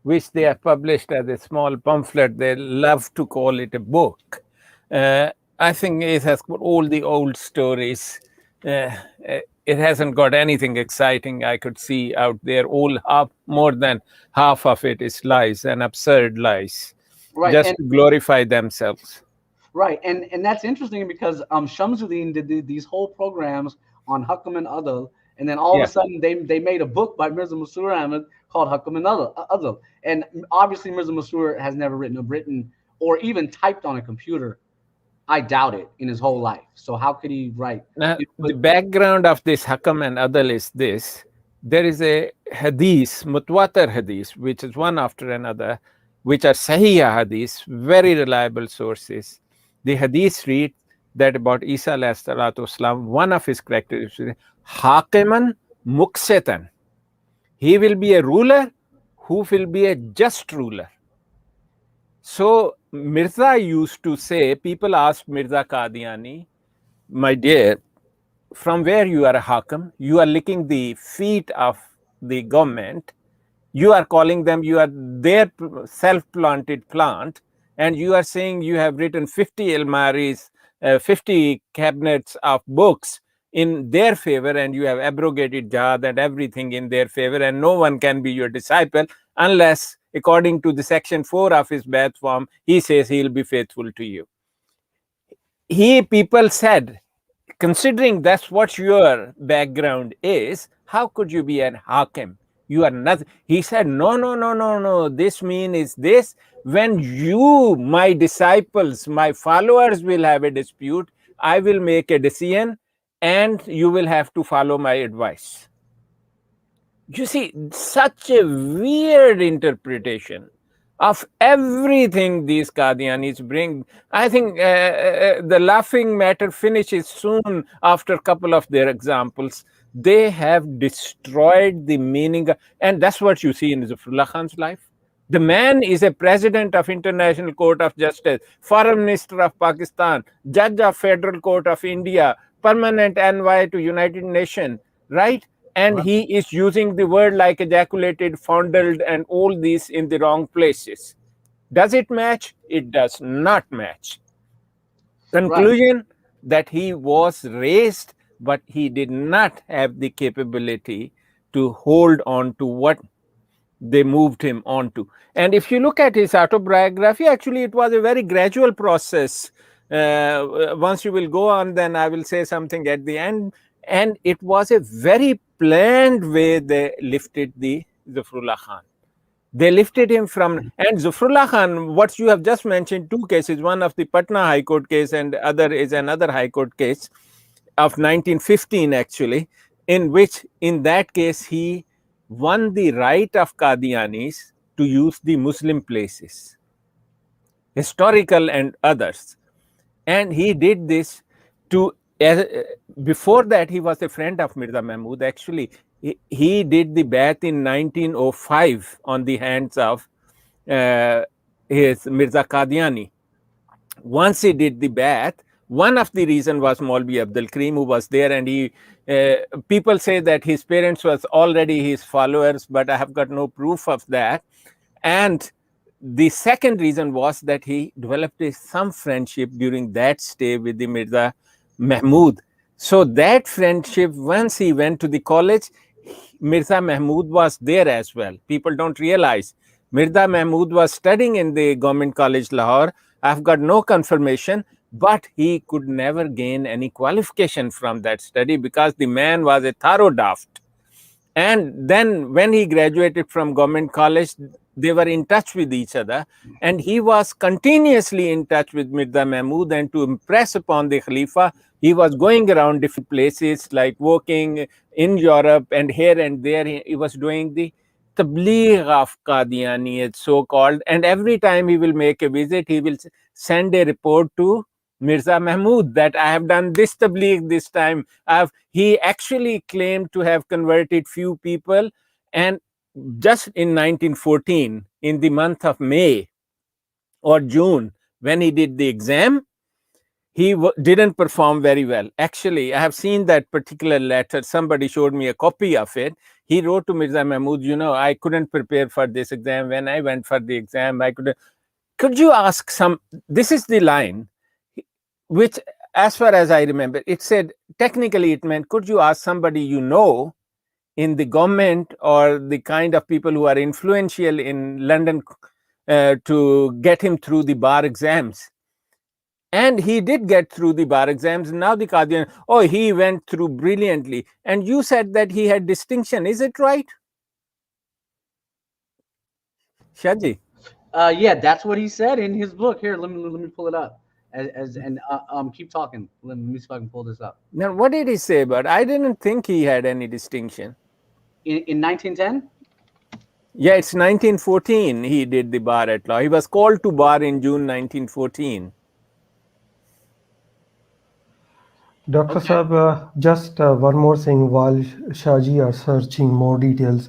which they have published as a small pamphlet. They love to call it a book. I think it has got all the old stories. It hasn't got anything exciting I could see out there. More than half of it is lies and absurd lies, right, just to glorify themselves. Right, and that's interesting because Shamsuddin did these whole programs on Hukm and Adl, and then all of a sudden they made a book by Mirza Masroor Ahmad called Hukm and Adl. And obviously Mirza Masroor has never written or even typed on a computer. I doubt it, in his whole life. So how could he write? Now, the background of this Hukm and Adl is this. There is a hadith, Mutwatir hadith, which is one after another, which are Sahih hadith, very reliable sources. The hadith read that about Isa alayhi salatu wasalam, one of his characteristics is Hakiman Muqsitan. He will be a ruler who will be a just ruler. So Mirza used to say, people asked Mirza Qadiani, my dear, from where you are a Hakim, you are licking the feet of the government, you are calling them, you are their self-planted plant, and you are saying you have written 50 almaris, 50 cabinets of books in their favor, and you have abrogated jihad and everything in their favor, and no one can be your disciple unless, according to the section 4 of his Bai'at form, he says he will be faithful to you. People said, considering that's what your background is, how could you be an Hakim? You are nothing. He said, no. This mean is this. When you, my disciples, my followers will have a dispute, I will make a decision and you will have to follow my advice. You see, such a weird interpretation of everything these Qadianis bring. I think the laughing matter finishes soon after a couple of their examples. They have destroyed the meaning, and that's what you see in Zafrullah Khan's life. The man is a president of International Court of Justice, foreign minister of Pakistan, judge of Federal Court of India, permanent envoy to United Nations, right? And he is using the word like ejaculated, fondled, and all these in the wrong places. Does it match? It does not match. Conclusion, that he was raised, but he did not have the capability to hold on to what they moved him on to. And if you look at his autobiography, actually it was a very gradual process. Once you will go on, then I will say something at the end. And it was a very planned way they lifted the Zafrullah Khan. They lifted him from, and Zafrullah Khan, what you have just mentioned, two cases, one of the Patna High Court case and other is another High Court case of 1915 actually, in which in that case he won the right of Qadianis to use the Muslim places, historical and others. And he did this to, before that he was a friend of Mirza Mahmud actually. He did the Bai'at in 1905 on the hands of his Mirza Qadiani. Once he did the Bai'at, One of the reason was Maulvi Abdul Karim, who was there, and he people say that his parents was already his followers, but I have got no proof of that. And the second reason was that he developed some friendship during that stay with the Mirza Mahmud. So that friendship, once he went to the college, Mirza Mahmud was there as well. People don't realize Mirza Mahmud was studying in the Government College Lahore. I've got no confirmation, but he could never gain any qualification from that study because the man was a thorough daft. And then when he graduated from Government College, they were in touch with each other, and he was continuously in touch with Mirza Mahmud, and to impress upon the Khalifa, he was going around different places, like working in Europe and here and there. He was doing the tabligh of Qadianiyat, so-called, and every time he will make a visit, he will send a report to Mirza Mahmud that I have done this tabligh this time. He actually claimed to have converted few people, and just in 1914, in the month of May or June, when he did the exam, he didn't perform very well. Actually, I have seen that particular letter. Somebody showed me a copy of it. He wrote to Mirza Mahmud, you know, I couldn't prepare for this exam. When I went for the exam, I couldn't. Could you ask some, this is the line, which as far as I remember, it said, technically it meant, could you ask somebody you know in the government or the kind of people who are influential in London to get him through the bar exams. And he did get through the bar exams. Now the Qadian, oh, he went through brilliantly. And you said that he had distinction. Is it right? Shaji? Yeah, that's what he said in his book. Here, let me pull it up. Keep talking. Let me see if I can pull this up. Now, what did he say about? I didn't think he had any distinction. In 1910? Yeah, it's 1914 he did the bar at law. He was called to bar in June 1914. Dr. Saab, just one more thing while Shaji are searching more details.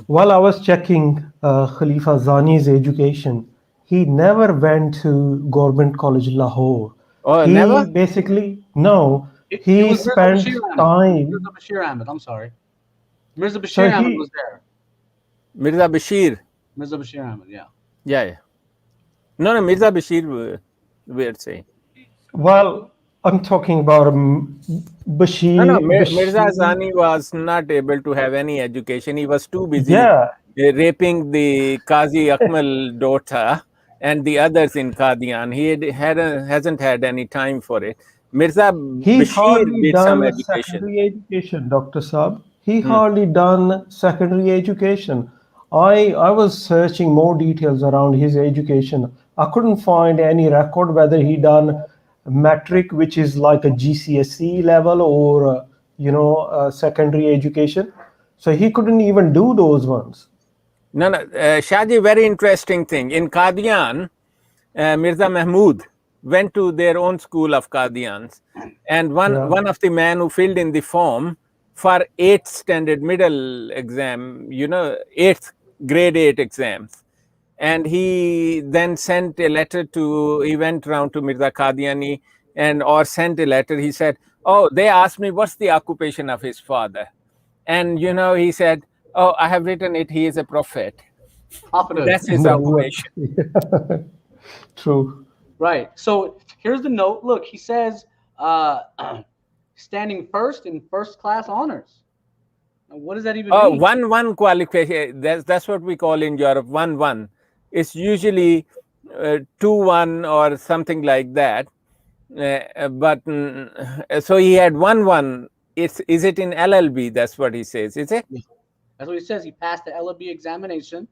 While I was checking Khalifa Zani's education, he never went to Government College Lahore. Oh, he never? Basically, no. He spent time. Mirza Bashir Ahmed, I'm sorry. Mirza Bashir Ahmed was there. Mirza Bashir. Mirza Bashir Ahmed, yeah. Yeah. No, Mirza Bashir, we're saying. Well, I'm talking about Bashir. No, Mirza Zani was not able to have any education. He was too busy raping the Qazi Akmal daughter and the others in Qadian. He hasn't had any time for it. Mirza Bashir did some education. Secondary education, Dr. Saab. He hardly done secondary education. I was searching more details around his education. I couldn't find any record whether he done metric, which is like a GCSE level, or secondary education. So he couldn't even do those ones. No, Shaji, very interesting thing. In Qadian, Mirza Mahmud went to their own school of Qadians, and one of the men who filled in the form for 8th standard middle exam, grade 8 exams. And he then sent a letter he went around to Mirza Qadiani or sent a letter. He said, oh, they asked me what's the occupation of his father. And, he said, oh, I have written it. He is a prophet. That's his occupation. True. Right. So here's the note. Look, he says, standing first in first class honors. Now, what does that even mean? 1-1 qualification. That's what we call in Europe 1-1. It's usually 2-1 or something like that. But so he had 1-1. Is it in LLB? That's what he says. Is it? That's what he says. He passed the LLB examination.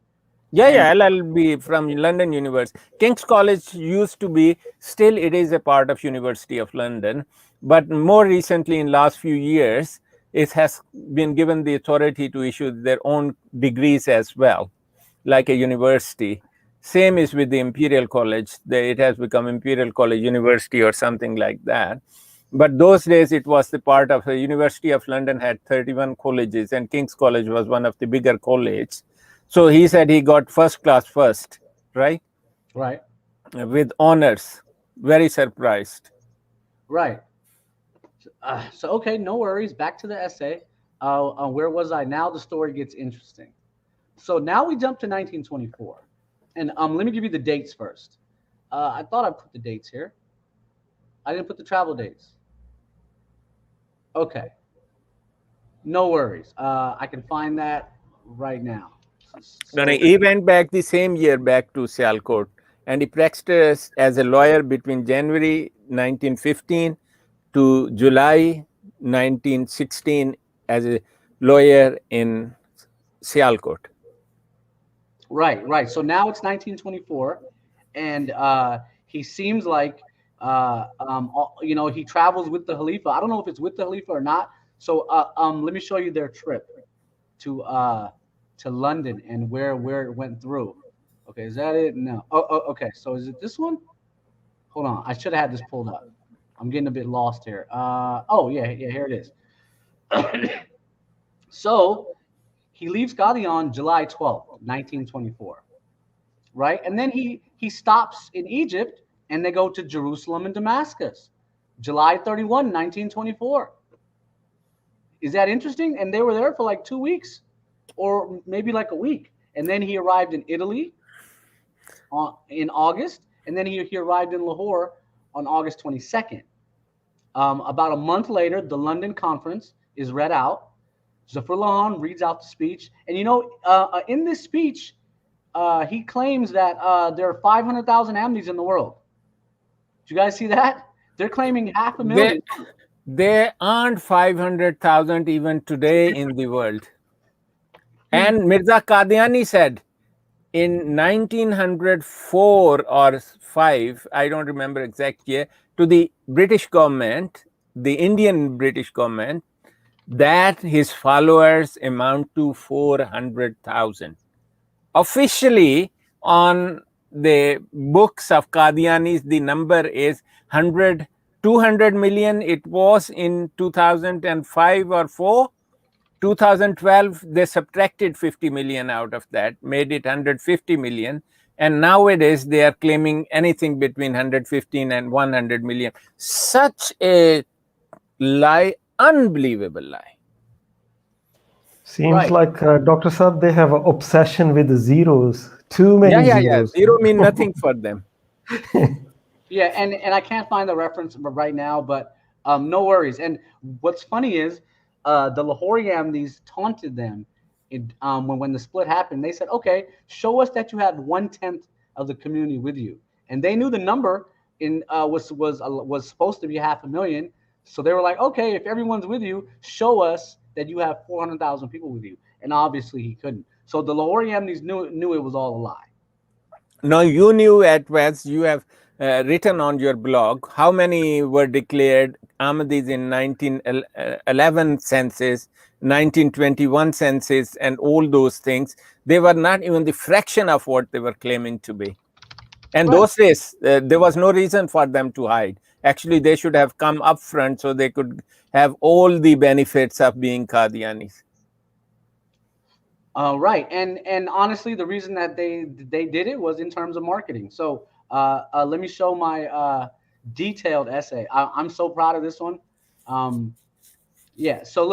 Yeah, LLB from London University. King's College used to be, still it is a part of University of London. But more recently, in last few years, it has been given the authority to issue their own degrees as well, like a university. Same is with the Imperial College. It has become Imperial College University or something like that. But those days, it was the part of the University of London had 31 colleges, and King's College was one of the bigger colleges. So he said he got first class first, right? Right. With honors. Very surprised. Right. So okay, no worries. Back to the essay. Where was I? Now the story gets interesting. So now we jump to 1924, and let me give you the dates first. I thought I put the dates here. I didn't put the travel dates. Okay. No worries. I can find that right now. So, he went back the same year back to Sialkot, and he practiced as a lawyer between January 1915 to July 1916 as a lawyer in Sialkot. Right. So now it's 1924, and he seems like he travels with the Khalifa. I don't know if it's with the Khalifa or not. So let me show you their trip to London and where it went through. Okay, is that it? No. Oh, okay. So is it this one? Hold on. I should have had this pulled up. I'm getting a bit lost here. Oh yeah, here it is. So he leaves Qadian July 12th, 1924. Right? And then he stops in Egypt, and they go to Jerusalem and Damascus, July 31, 1924. Is that interesting? And they were there for like 2 weeks, or maybe like a week. And then he arrived in Italy in August, and then he arrived in Lahore on August 22nd. About a month later, the London conference is read out. Zafarullah Khan reads out the speech. And in this speech, he claims that there are 500,000 Ahmadis in the world. Did you guys see that? They're claiming 500,000. There aren't 500,000 even today in the world. And Mirza Qadiani said in 1904 or 5, I don't remember exact year, to the British government, the Indian British government, that his followers amount to 400,000. Officially, on the books of Qadianis, the number is 200 million. It was in 2005 or 4. 2012, they subtracted 50 million out of that, made it 150 million. And nowadays, they are claiming anything between 115 and 100 million. Such a lie, unbelievable lie. Seems like Dr. Saab, they have an obsession with the zeros. Too many zeros. Yeah. Zero mean nothing for them. Yeah, and I can't find the reference right now, but no worries. And what's funny is the Lahore Ahmadis taunted them when the split happened. They said, okay, show us that you had 1/10 of the community with you. And they knew the number was supposed to be 500,000. So they were like, okay, if everyone's with you, show us that you have 400,000 people with you. And obviously he couldn't. So the Lahore Ahmadis knew it was all a lie. No, you knew at West, you have written on your blog how many were declared Ahmadis in 1911 census, 1921 census, and all those things. They were not even the fraction of what they were claiming to be. And those days, there was no reason for them to hide. Actually, they should have come up front so they could have all the benefits of being Qadianis. Right. And honestly, the reason that they did it was in terms of marketing. So let me show my detailed essay. I'm so proud of this one. Yeah. So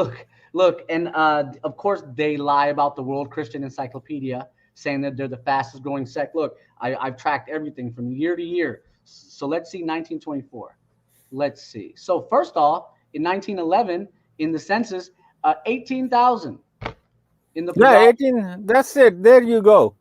look, and of course they lie about the World Christian Encyclopedia, saying that they're the fastest growing sect. Look, I've tracked everything from year to year. So let's see 1924. Let's see. So first off, in 1911, in the census, 18,000. In the 18. That's it. There you go.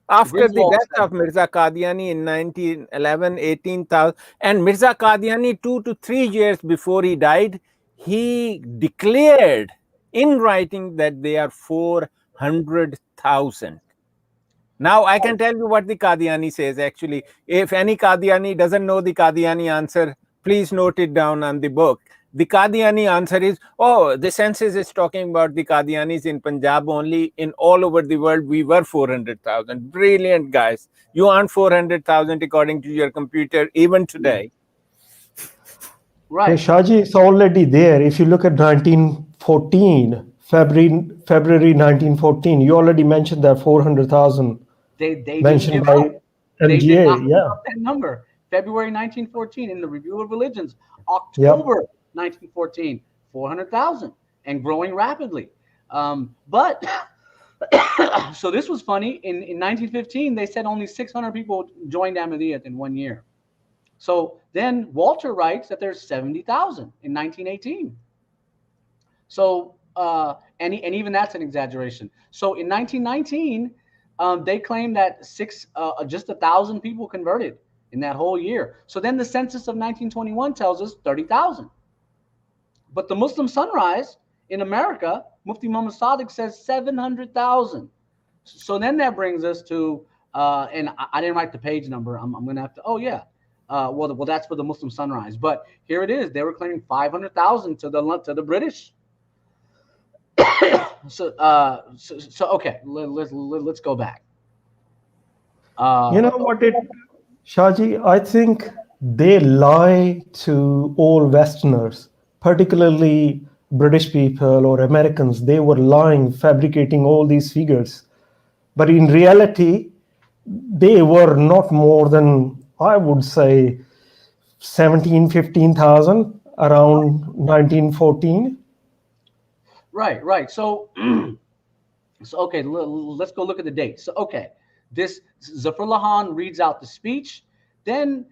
After the death of Mirza Qadiani in 1911, 18,000. And Mirza Qadiani, 2 to 3 years before he died, he declared in writing that they are 400,000. Now, I can tell you what the Qadiani says, actually. If any Qadiani doesn't know the Qadiani answer, please note it down on the book. The Qadiani answer is, the census is talking about the Qadianis in Punjab only. In all over the world, we were 400,000. Brilliant, guys. You aren't 400,000 according to your computer, even today. Right. Hey, Shaji, it's already there. If you look at 1914, February 1914, you already mentioned that 400,000 They mentioned by MGA. that number. February 1914 in the Review of Religions. October 1914, 400,000 and growing rapidly. But so this was funny. In 1915, they said only 600 people joined Ahmadiyya in 1 year. So then Walter writes that there's 70,000 in 1918. So and even that's an exaggeration. So in 1919, they claim that just 1,000 people converted in that whole year. So then the census of 1921 tells us 30,000. But the Muslim Sunrise in America, Mufti Muhammad Sadiq says 700,000. So then that brings us to, and I didn't write the page number. I'm going to have to, well, that's for the Muslim Sunrise. But here it is. They were claiming 500,000 to the British. So okay, let's go back. You know what Shahji, I think they lie to all Westerners, particularly British people or Americans. They were lying, fabricating all these figures. But in reality, they were not more than, I would say, 15,000 around 1914. Right. So okay, let's go look at the dates. So okay, this Zafarullah Khan reads out the speech. Then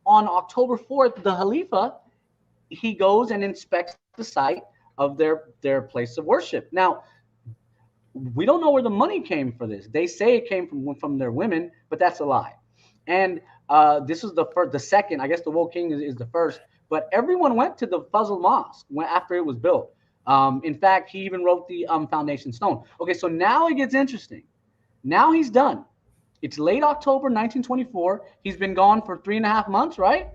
on October 4th, the Khalifa, he goes and inspects the site of their place of worship. Now, we don't know where the money came for this. They say it came from their women, but that's a lie. And this is the second. I guess the Woke King is the first. But everyone went to the Fazl Mosque after it was built. In fact, he even wrote the foundation stone. Okay, so now it gets interesting. Now he's done. It's late October 1924. He's been gone for 3.5 months, right?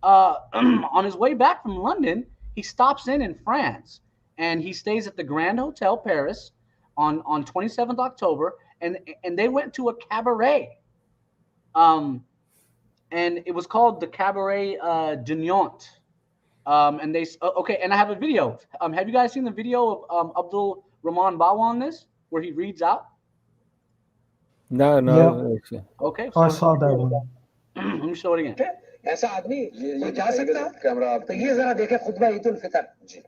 On his way back from London, he stops in France, and he stays at the Grand Hotel Paris on 27th October, and they went to a cabaret. And it was called the Cabaret Jinnah. And they okay, and I have a video. Have you guys seen the video of Abdul Rahman Bawa on this, where he reads out? No. Yeah. Okay. I saw that one. Let me show it again. ऐसा आदमी ये जा सकता है camera आप तो ये जरा देखें खुतबा ईद उल फितर जी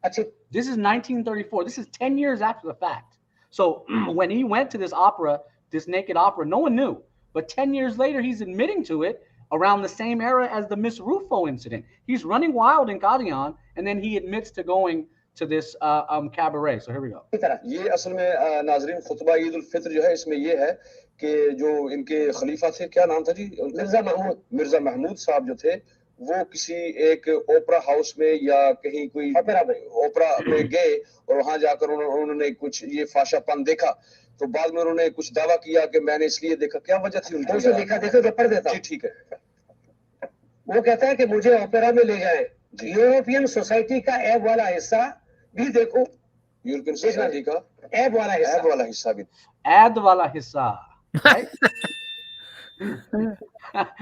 अच्छा This is 1934. This is 10 years after the fact. So when he went to this opera, this naked opera, no one knew. But 10 years later, he's admitting to it around the same era as the Miss Rufo incident. He's running wild in Qadian, and then he admits to going to this cabaret. So here we go. ये असल में नाजरीन खुतबा ईद उल फितर जो है इसमें ये है कि जो इनके खलीफा थे क्या नाम था जी मिर्जा महमूद साहब जो थे वो किसी एक ओपरा हाउस में या कहीं कोई ओपरा में गए और वहां जाकर उन्होंने कुछ ये फाशापन देखा तो बाद में उन्होंने कुछ दावा किया कि मैंने इसलिए देखा क्या वजह थी उनकी देखा तो पढ़ देता जी ठीक है वो कहता है कि मुझे ओपेरा में ले जाए यूरोपियन सोसाइटी का ऐब वाला हिस्सा भी देखो यूरोपियन सोसाइटी का ऐब वाला हिस्सा भी ऐब वाला हिस्सा right?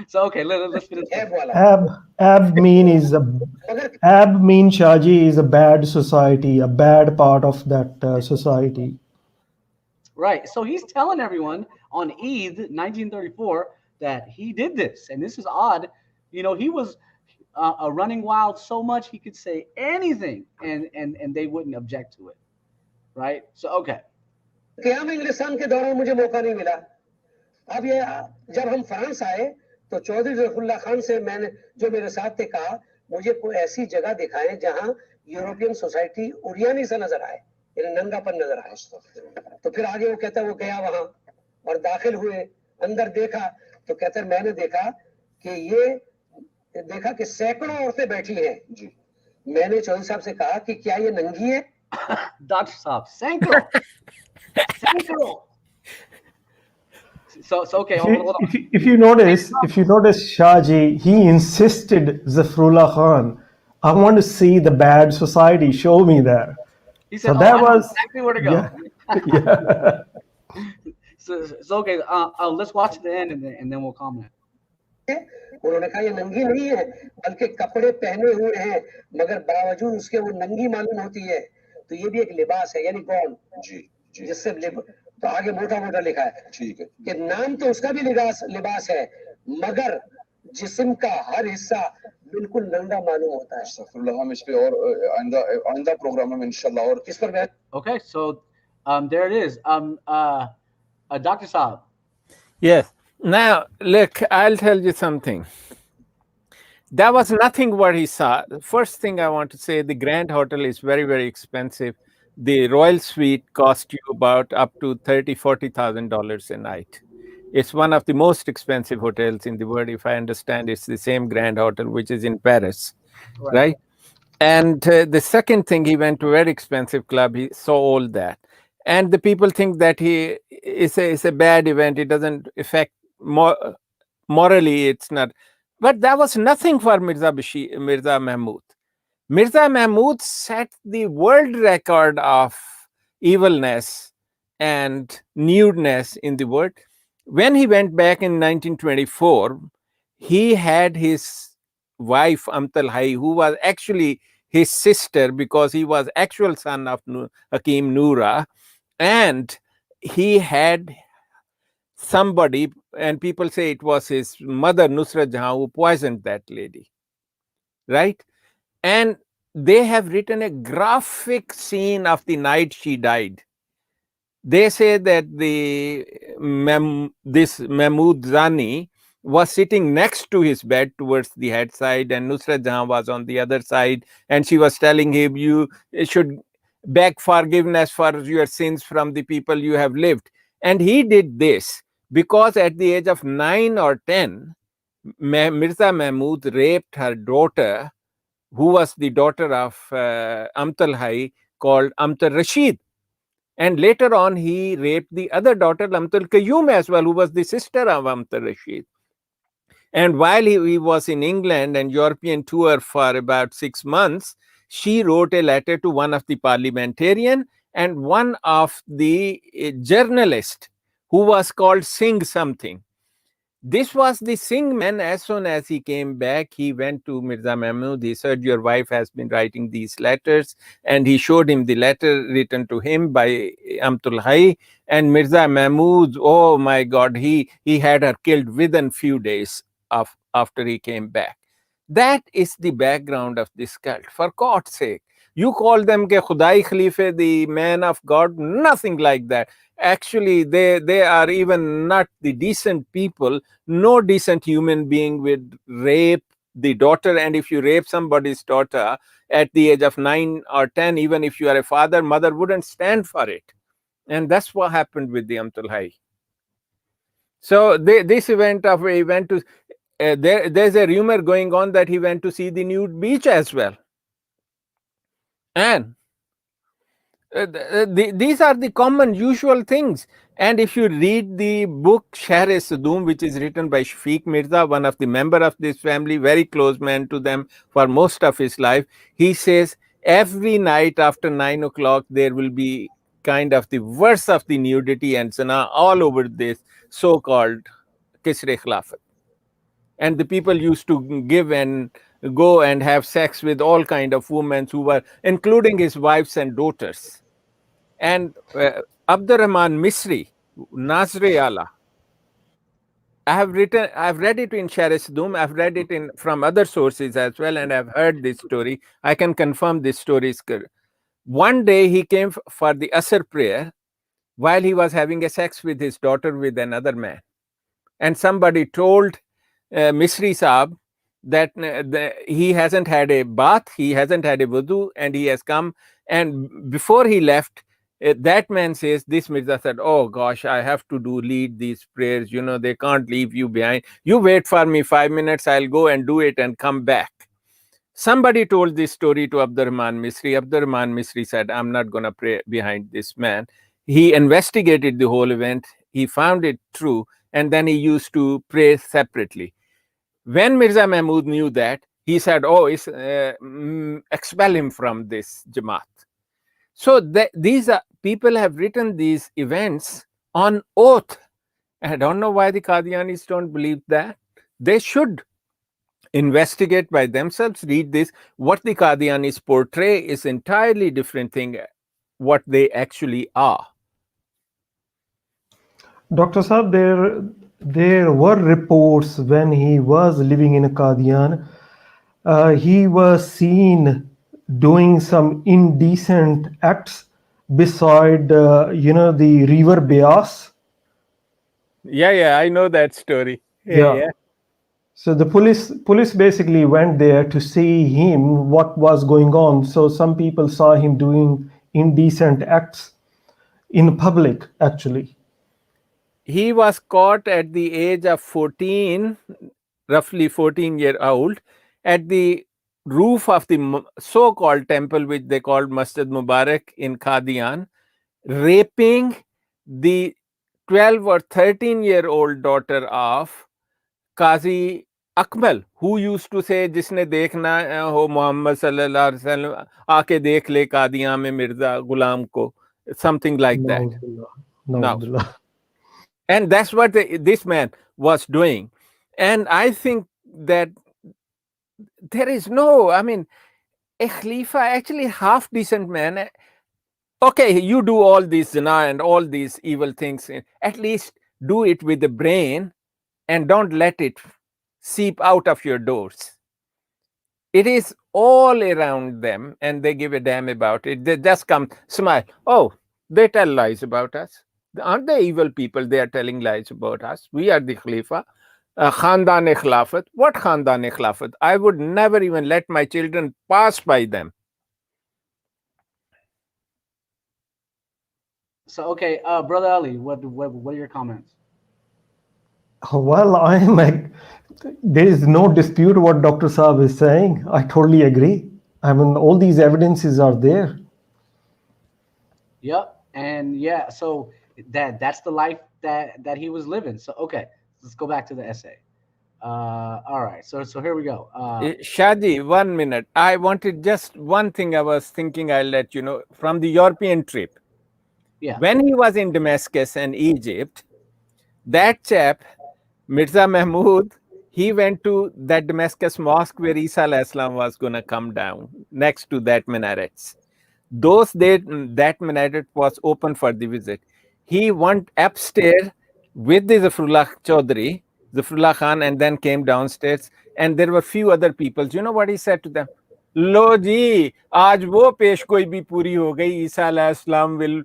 So okay, let's finish. Ab means Shaji is a bad society, a bad part of that society. Right. So he's telling everyone on Eid 1934 that he did this, and this is odd. You know, he was running wild so much he could say anything, and they wouldn't object to it. Right. So okay. अब ये जब हम France आए तो चौधरी ज़फरुल्लाह खान से मैंने जो मेरे साथ थे कहा मुझे कोई ऐसी जगह दिखाएं जहां यूरोपियन सोसाइटी उरियानी सा नजर आए यानी नंगापन नजर आए तो फिर आगे वो कहता है वो गया वहां और दाखिल हुए अंदर देखा तो कहता है मैंने देखा कि सैकड़ों औरतें बैठी हैं जी मैंने चौधरी साहब से कहा कि क्या ये नंगी है डॉक्टर साहब सैकड़ों So okay. Hold on. If you notice, Shahji, he insisted Zafarullah Khan, I want to see the bad society. Show me there. He said, so that was exactly where to go. Yeah. So okay. Let's watch the end and then we'll comment. उन्होंने कहा ये नंगी नहीं है बल्कि कपड़े पहने हुए हैं मगर बावजूद उसके वो नंगी मालूम होती है तो ये भी एक लिबास है यानी गौन जी जिससे تو آگے موٹا موٹا لکھا ہے ٹھیک ہے کہ نام تو اس کا بھی لباس ہے مگر جسم کا ہر حصہ بالکل ننگا معلوم ہوتا ہے. استغفراللہ. ہم اس پہ اور آئندہ پروگرام میں انشاءاللہ اور اس پر بیان. Okay, so there it is. Dr. Saab. Yes. Now, look, I'll tell you something. That was nothing what he saw. The first thing I want to say, the Grand Hotel is very, very expensive. The Royal Suite cost you about up to $30,000-$40,000 a night. It's one of the most expensive hotels in the world. If I understand, it's the same Grand Hotel, which is in Paris, right? And the second thing, he went to a very expensive club. He saw all that. And the people think that he is a bad event. It doesn't affect morally. It's not. But that was nothing for Mirza Mahmud. Mirza Mahmud set the world record of evilness and nudeness in the world. When he went back in 1924, he had his wife, Amtal Hai, who was actually his sister because he was actual son of Hakim Noura. And he had somebody, and people say it was his mother, Nusrat Jahan, who poisoned that lady, right? And they have written a graphic scene of the night she died. They say that this Mahmud Zani was sitting next to his bed towards the head side, and Nusrat Jahan was on the other side, and she was telling him, you should beg forgiveness for your sins from the people you have lived. And he did this because at the age of 9 or 10, Mirza Mahmud raped her daughter, who was the daughter of Amtal Hai, called Amtal Rashid. And later on, he raped the other daughter, Amtal Qayyum, as well, who was the sister of Amtal Rashid. And while he was in England and European tour for about 6 months, she wrote a letter to one of the parliamentarian and one of the journalist who was called Singh something. This was the Singh man. As soon as he came back, he went to Mirza Mahmud. He said, your wife has been writing these letters. And he showed him the letter written to him by Amtul Hai. And Mirza Mahmud, oh my God, he had her killed within few days after he came back. That is the background of this cult. For God's sake, you call them ke Khudai Khalife, the man of God, nothing like that. Actually, they are even not the decent people. No decent human being would rape the daughter. And if you rape somebody's daughter at the age of 9 or 10, even if you are a father, mother wouldn't stand for it. And that's what happened with the Amtul Hai. So this event of he went to, there's a rumor going on that he went to see the nude beach as well. And these are the common usual things. And if you read the book Shahr-e-Sadoom, which is written by Shafiq Mirza, one of the member of this family, very close man to them for most of his life, he says every night after 9 o'clock there will be kind of the verse of the nudity and zina all over this so-called Kisre Khilafat. And the people used to give and go and have sex with all kind of women who were, including his wives and daughters. And Abdurrahman Misri, Nazre Allah, I've read it in Shahr-e-Sadoom, I've read it from other sources as well, and I've heard this story. I can confirm this story is correct. One day he came for the Asr prayer while he was having a sex with his daughter with another man. And somebody told Misri Saab that he hasn't had a bath, he hasn't had a wudu, and he has come. And before he left, that man says, this Mirza said, oh gosh, I have to lead these prayers. You know, they can't leave you behind. You wait for me 5 minutes, I'll go and do it and come back. Somebody told this story to Abdurrahman Misri. Abdurrahman Misri said, I'm not going to pray behind this man. He investigated the whole event. He found it true. And then he used to pray separately. When Mirza Mahmud knew that, he said, oh, expel him from this Jamaat. So these people have written these events on oath. I don't know why the Qadianis don't believe that. They should investigate by themselves, read this. What the Qadianis portray is entirely different thing what they actually are. Dr. Saab, there were reports when he was living in Qadian, he was seen doing some indecent acts beside, the river Beas. Yeah, I know that story. Yeah. So the police basically went there to see him, what was going on. So some people saw him doing indecent acts in public, actually. He was caught at the age of 14, roughly 14-year-old, at the roof of the so-called temple, which they called Masjid Mubarak in Qadian, raping the 12 or 13-year-old daughter of Qazi Akmal, who used to say, जिसने देखना हो मोहम्मद सल्लल्लाहु अलैहि वसल्लम आके देख ले कादियां में मिर्जा गुलाम को, something like that. No. And that's what this man was doing. And I think that there is no, I mean, a Khalifa, actually half decent man. Okay, you do all these zina and all these evil things, at least do it with the brain and don't let it seep out of your doors. It is all around them and they give a damn about it. They just come, smile. Oh, they tell lies about us. Aren't they evil people? They are telling lies about us. We are the Khalifa. Khandan-e Khilafat. What Khandan-e Khilafat? I would never even let my children pass by them. So, okay, Brother Ali, what are your comments? Well, there is no dispute what Dr. Saab is saying. I totally agree. I mean, all these evidences are there. Yep. And yeah, so that's the life that he was living. So, okay, let's go back to the essay. All right, so here we go. Shadi, 1 minute. I wanted just one thing I was thinking I'll let you know from the European trip. Yeah. When he was in Damascus and Egypt, that chap, Mirza Mahmud, he went to that Damascus mosque where Isa al-Islam was going to come down next to that minarets. That minaret was open for the visit. He went upstairs with the Zafarullah Khan, and then came downstairs, and there were few other people. Do you know what he said to them? Lo ji, aaj wo pesh koi bhi puri ho gayi, Isa al-Islam will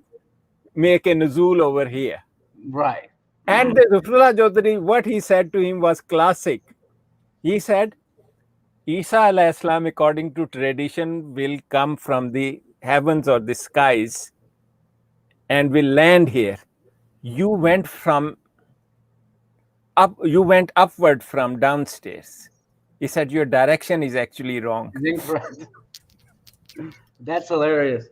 make a nuzul over here. Right. And the Zafarullah Chaudhary, what he said to him was classic. He said, Isa al-Islam, according to tradition, will come from the heavens or the skies and will land here. You went upward from downstairs. He said, your direction is actually wrong. Incorrect. That's hilarious.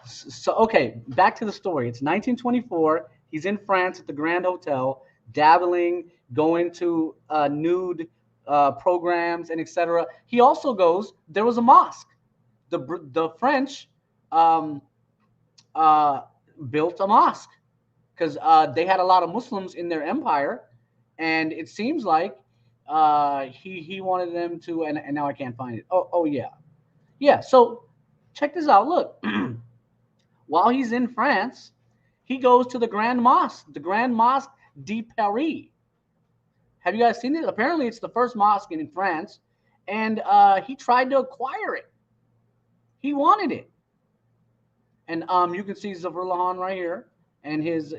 So, okay, back to the story. It's 1924. He's in France at the Grand Hotel, dabbling, going to nude programs and etc. He also goes, there was a mosque. The French built a mosque because they had a lot of Muslims in their empire, and it seems like he wanted them to, and now I can't find it. Oh yeah. So check this out. Look, while he's in France, he goes to the Grand Mosque de Paris. Have you guys seen it? Apparently, it's the first mosque in France, and he tried to acquire it. He wanted it, and you can see Zafrullah Khan right here and his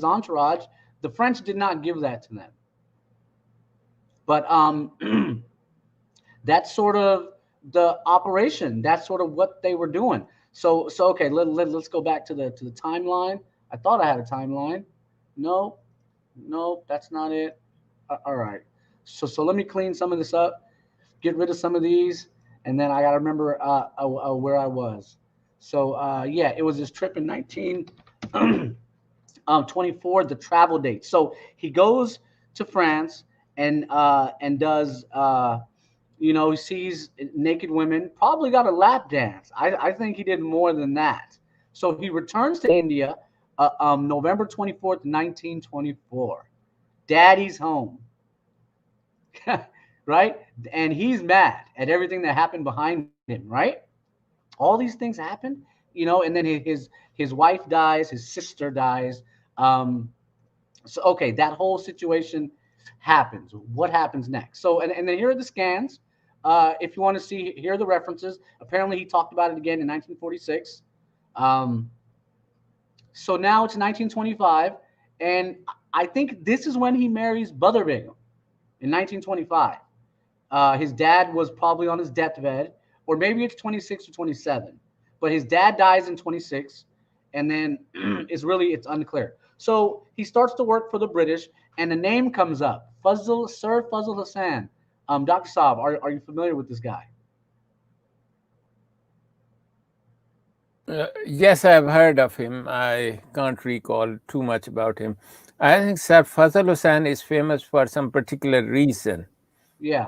entourage. The French did not give that to them, but that's sort of the operation. That's sort of what they were doing. So okay, let's go back to the timeline. I thought I had a timeline. No, that's not it. All right. So let me clean some of this up, get rid of some of these, and then I got to remember where I was. So yeah, it was this trip in 1924, the travel date. So he goes to France and does he sees naked women, probably got a lap dance. I think he did more than that. So he returns to India November 24th, 1924. Daddy's home. Right? And he's mad at everything that happened behind him, right? All these things happen, and then his wife dies, his sister dies, So okay, that whole situation happens. What happens next? So and then here are the scans. If you want to see, here are the references. Apparently, he talked about it again in 1946. So now it's 1925, and I think this is when he marries Badr Begum in 1925. His dad was probably on his deathbed, or maybe it's 26 or 27. But his dad dies in 26, and then it's unclear. So he starts to work for the British, and a name comes up, Sir Fazl Hassan. Dr. Saab, are you familiar with this guy? Yes, I've heard of him. I can't recall too much about him. I think Sir Fazl Hussain is famous for some particular reason. Yeah.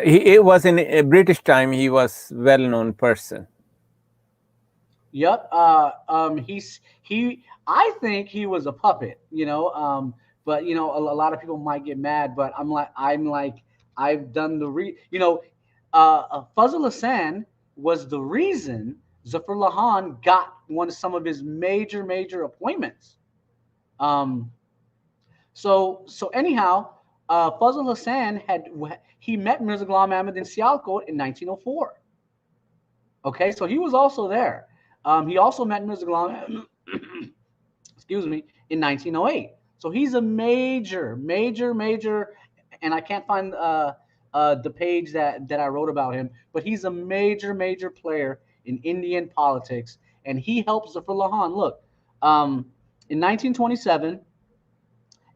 He was in a British time. He was well-known person. Yep. I think he was a puppet, but a lot of people might get mad, but I'm like, I've done Fazl Hassan was the reason Zafrullah Khan got some of his major appointments. So anyhow, Fazl Hassan he met Mirza Ghulam Ahmad in Sialkot in 1904. Okay, so he was also there. He also met Mirza Ghulam, excuse me, in 1908. So he's a major, and I can't find the page that I wrote about him, but he's a major player in Indian politics, and he helps Zafrullah Khan. Look, in 1927,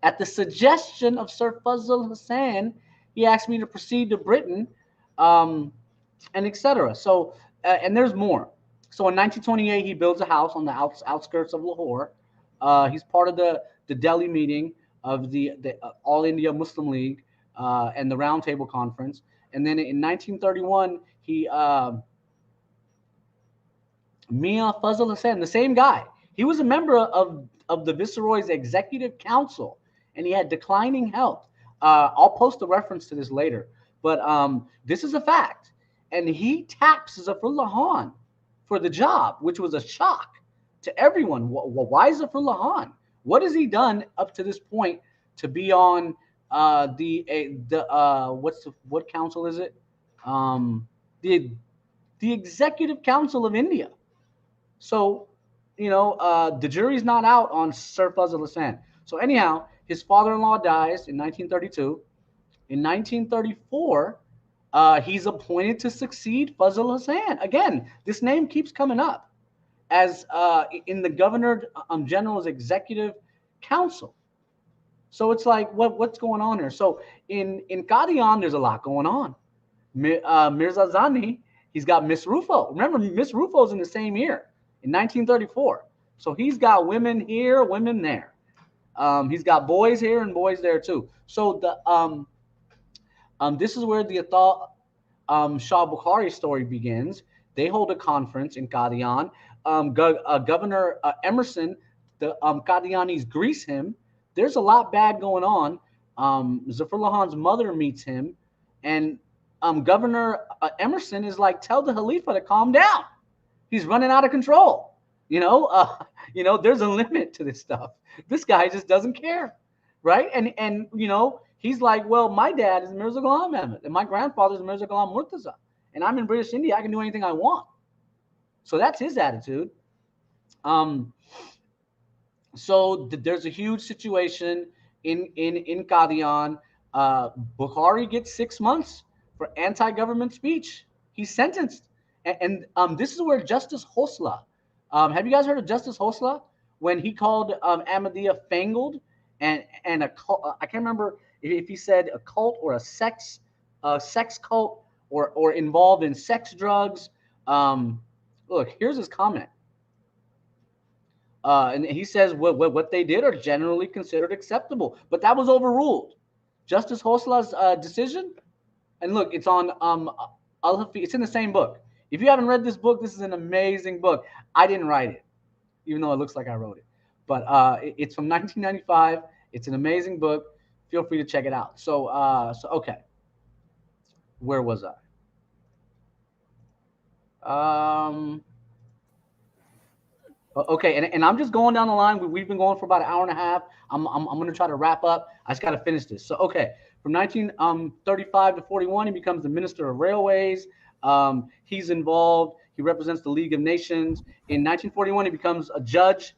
at the suggestion of Sir Fazl Hassan, he asked me to proceed to Britain, and etc. So, and there's more. So in 1928, he builds a house on the outskirts of Lahore. He's part of the Delhi meeting of the All India Muslim League and the Round Table Conference. And then in 1931, Mia Fazl Hassan, the same guy, he was a member of the Viceroy's Executive Council, and he had declining health. I'll post a reference to this later, but this is a fact. And he taps Zafrullah Khan for the job, which was a shock to everyone. Why Zafrullah Khan? What has he done up to this point to be on what council is it? The Executive Council of India. So, the jury's not out on Sir Fazl Hassan. So anyhow, his father-in-law dies in 1932. In 1934, he's appointed to succeed Fazl Hassan. Again, this name keeps coming up as in the Governor General's Executive Council. So it's like, what's going on here? So in Qadian, there's a lot going on. Mirza Zani, he's got Miss Rufo. Remember, Miss Rufo's in the same year, in 1934. So he's got women here, women there. He's got boys here and boys there too. So this is where the Atta Shah Bukhari story begins. They hold a conference in Qadian. Governor Emerson, the Qadianis grease him. There's a lot bad going on. Zafrullah Khan's mother meets him, and Governor Emerson is like, tell the Khalifa to calm down. He's running out of control. There's a limit to this stuff. This guy just doesn't care, right? And he's like, well, my dad is Mirza Ghulam Ahmad, and my grandfather is Mirza Ghulam Murtaza, and I'm in British India. I can do anything I want. So that's his attitude. So there's a huge situation in Qadian. Bukhari gets 6 months for anti-government speech. He's sentenced. And this is where Justice Hosla, have you guys heard of Justice Hosla? When he called Ahmadiyya fangled and a cult, I can't remember if he said a cult or a sex cult or involved in sex drugs. Look, here's his comment. And he says what they did are generally considered acceptable, but that was overruled. Justice Hosla's decision, and look, it's on it's in the same book. If you haven't read this book, this is an amazing book. I didn't write it, even though it looks like I wrote it. But it's from 1995. It's an amazing book. Feel free to check it out. So okay, where was I? Okay, and I'm just going down the line. We've been going for about an hour and a half. I'm going to try to wrap up. I just got to finish this. So, okay, from 1935 to 41, he becomes the Minister of Railways. He's involved. He represents the League of Nations. In 1941, he becomes a judge.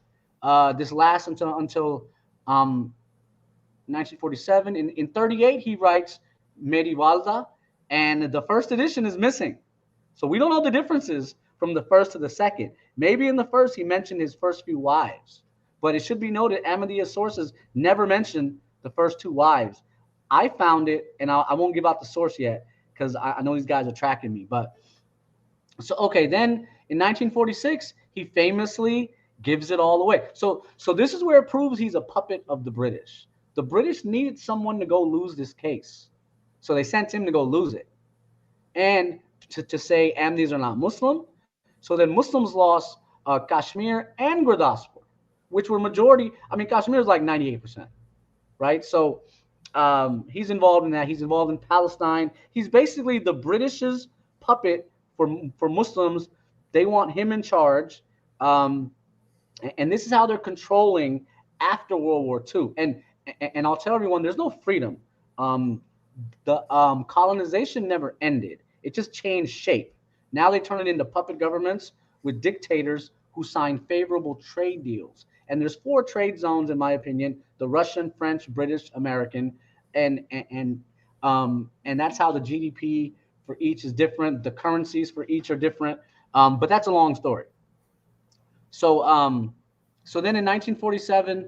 This lasts until 1947. In 38, he writes Medivalda, and the first edition is missing. So we don't know the differences from the first to the second. Maybe in the first, he mentioned his first few wives. But it should be noted, Ahmadiyya sources never mentioned the first two wives. I found it, and I won't give out the source yet, because I know these guys are tracking me. But so, okay, then in 1946, he famously gives it all away. So this is where it proves he's a puppet of the British. The British needed someone to go lose this case. So they sent him to go lose it. And to say Ahmadis are not Muslim. So then Muslims lost Kashmir and Gurdaspur, which were majority. I mean, Kashmir is like 98%, right? So he's involved in that. He's involved in Palestine. He's basically the British's puppet for Muslims. They want him in charge. And this is how they're controlling after World War II. And I'll tell everyone, there's no freedom. The colonization never ended. It just changed shape. Now they turn it into puppet governments with dictators who sign favorable trade deals. And there's 4 trade zones, in my opinion: the Russian, French, British, American, and that's how the GDP for each is different. The currencies for each are different. But that's a long story. So then in 1947,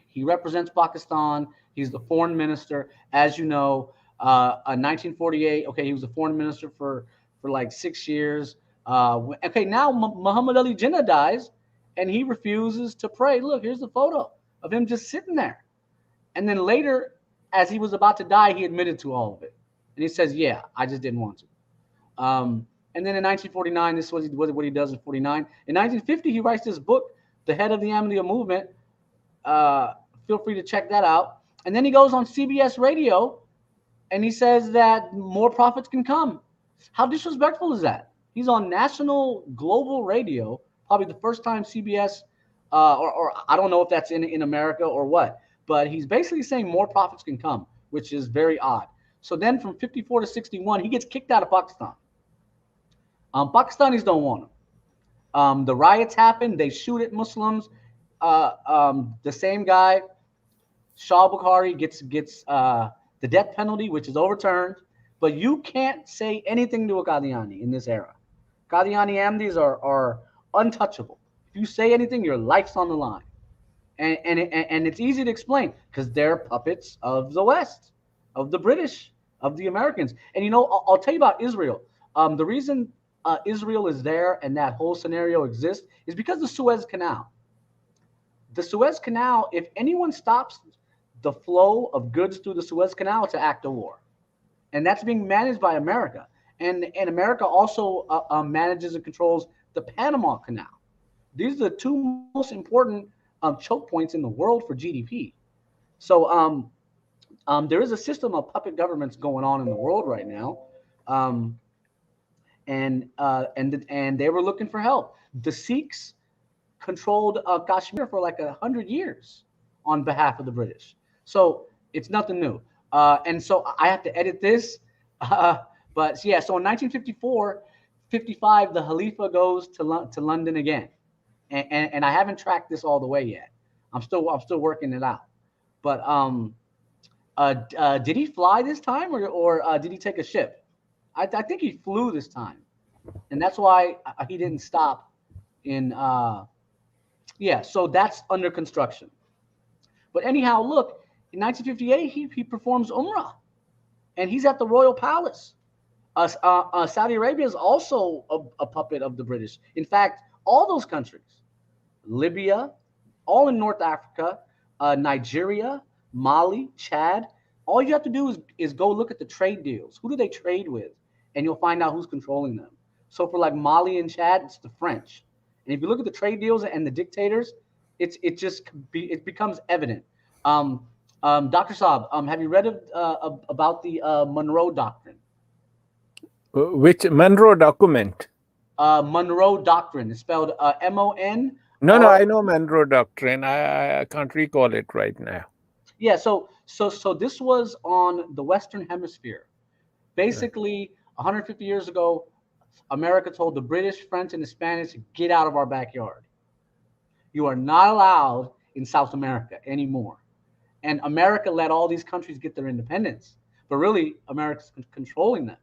he represents Pakistan. He's the foreign minister, as you know. 1948, okay, he was a foreign minister for like 6 years. Okay, now Muhammad Ali Jinnah dies, and he refuses to pray. Look, here's the photo of him just sitting there. And then later, as he was about to die, he admitted to all of it. And he says, yeah, I just didn't want to. And then in 1949, this was what he does in 49. In 1950, he writes this book, The Head of the Ahmadiyya Movement. Feel free to check that out. And then he goes on CBS radio, and he says that more prophets can come. How disrespectful is that? He's on national global radio, probably the first time CBS, or I don't know if that's in America or what, but he's basically saying more prophets can come, which is very odd. So then from 54 to 61, he gets kicked out of Pakistan. Pakistanis don't want him. The riots happen. They shoot at Muslims. The same guy, Shah Bukhari, gets the death penalty, which is overturned. But you can't say anything to a Qadiani in this era. Qadiani Ahmadis are untouchable. If you say anything, your life's on the line. And it's easy to explain because they're puppets of the West, of the British, of the Americans. And, you know, I'll tell you about Israel. The reason Israel is there and that whole scenario exists is because of the Suez Canal. The Suez Canal, if anyone stops the flow of goods through the Suez Canal, it's an act of war. And that's being managed by America. And America also manages and controls the Panama Canal. These are the 2 most important choke points in the world for GDP. So there is a system of puppet governments going on in the world right now. And they were looking for help. The Sikhs controlled Kashmir for like 100 years on behalf of the British. So it's nothing new. And so I have to edit this. But yeah, so in 1954, 55, the Khalifa goes to London again. And I haven't tracked this all the way yet. I'm still working it out. But did he fly this time or did he take a ship? I think he flew this time. And that's why he didn't stop in yeah, so that's under construction. But anyhow, look, in 1958, he performs Umrah, and he's at the Royal Palace. Saudi Arabia is also a puppet of the British. In fact, all those countries, Libya, all in North Africa, Nigeria, Mali, Chad, all you have to do is go look at the trade deals. Who do they trade with? And you'll find out who's controlling them. So for like Mali and Chad, it's the French. And if you look at the trade deals and the dictators, it becomes evident. Dr. Saab, have you read about the Monroe Doctrine? Which Monroe document? Monroe Doctrine. It's spelled M-O-N. No, I know Monroe Doctrine. I can't recall it right now. Yeah, so this was on the Western Hemisphere. Basically, 150 years ago, America told the British, French, and the Spanish, get out of our backyard. You are not allowed in South America anymore. And America let all these countries get their independence, but really America's controlling them.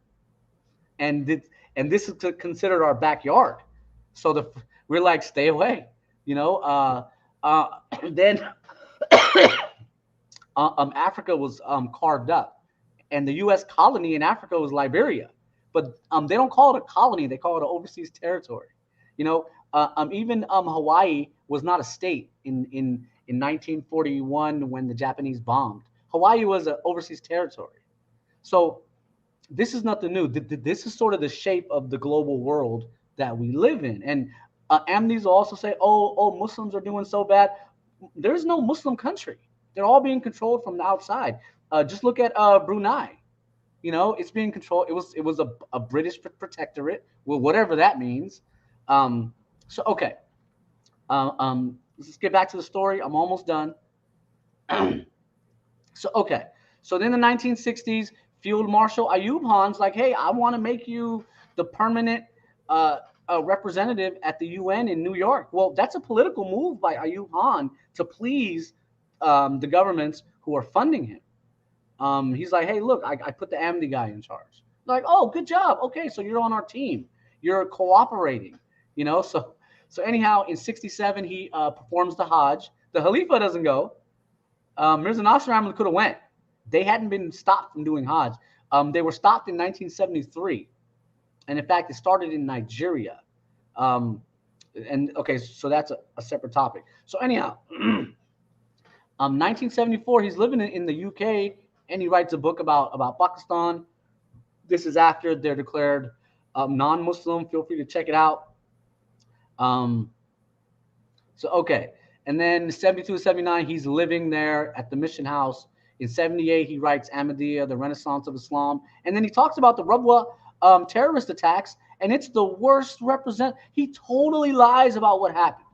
And this is considered our backyard. So we're like, stay away, you know. Then Africa was carved up, and the U.S. colony in Africa was Liberia, but they don't call it a colony; they call it an overseas territory. You know, even Hawaii was not a state in 1941 when the Japanese bombed. Hawaii was an overseas territory. So this is nothing new. This is sort of the shape of the global world that we live in. And Ahmadis will also say, oh, Muslims are doing so bad. There's no Muslim country. They're all being controlled from the outside. Just look at Brunei. You know, it's being controlled. It was a British protectorate, well, whatever that means. So okay. Let's get back to the story. I'm almost done. So then in the 1960s, Field Marshal Ayub Khan's like, hey, I want to make you the permanent representative at the UN in New York. Well, that's a political move by Ayub Khan to please the governments who are funding him. He's like, hey, look, I put the Ahmadi guy in charge. Like, oh, good job. Okay, so you're on our team. You're cooperating, you know. So anyhow, in 1967, he performs the Hajj. The Khalifa doesn't go. Mirza Nasir Ahmad could have went. They hadn't been stopped from doing Hajj. They were stopped in 1973. And in fact, it started in Nigeria. And okay, so that's a separate topic. So anyhow, 1974, he's living in the UK, and he writes a book about Pakistan. This is after they're declared non-Muslim. Feel free to check it out. So okay, and then 72 79, he's living there at the mission house. In 78, he writes Ahmadiyya, the Renaissance of Islam, and then he talks about the Rabwa terrorist attacks, and it's the worst He totally lies about what happened.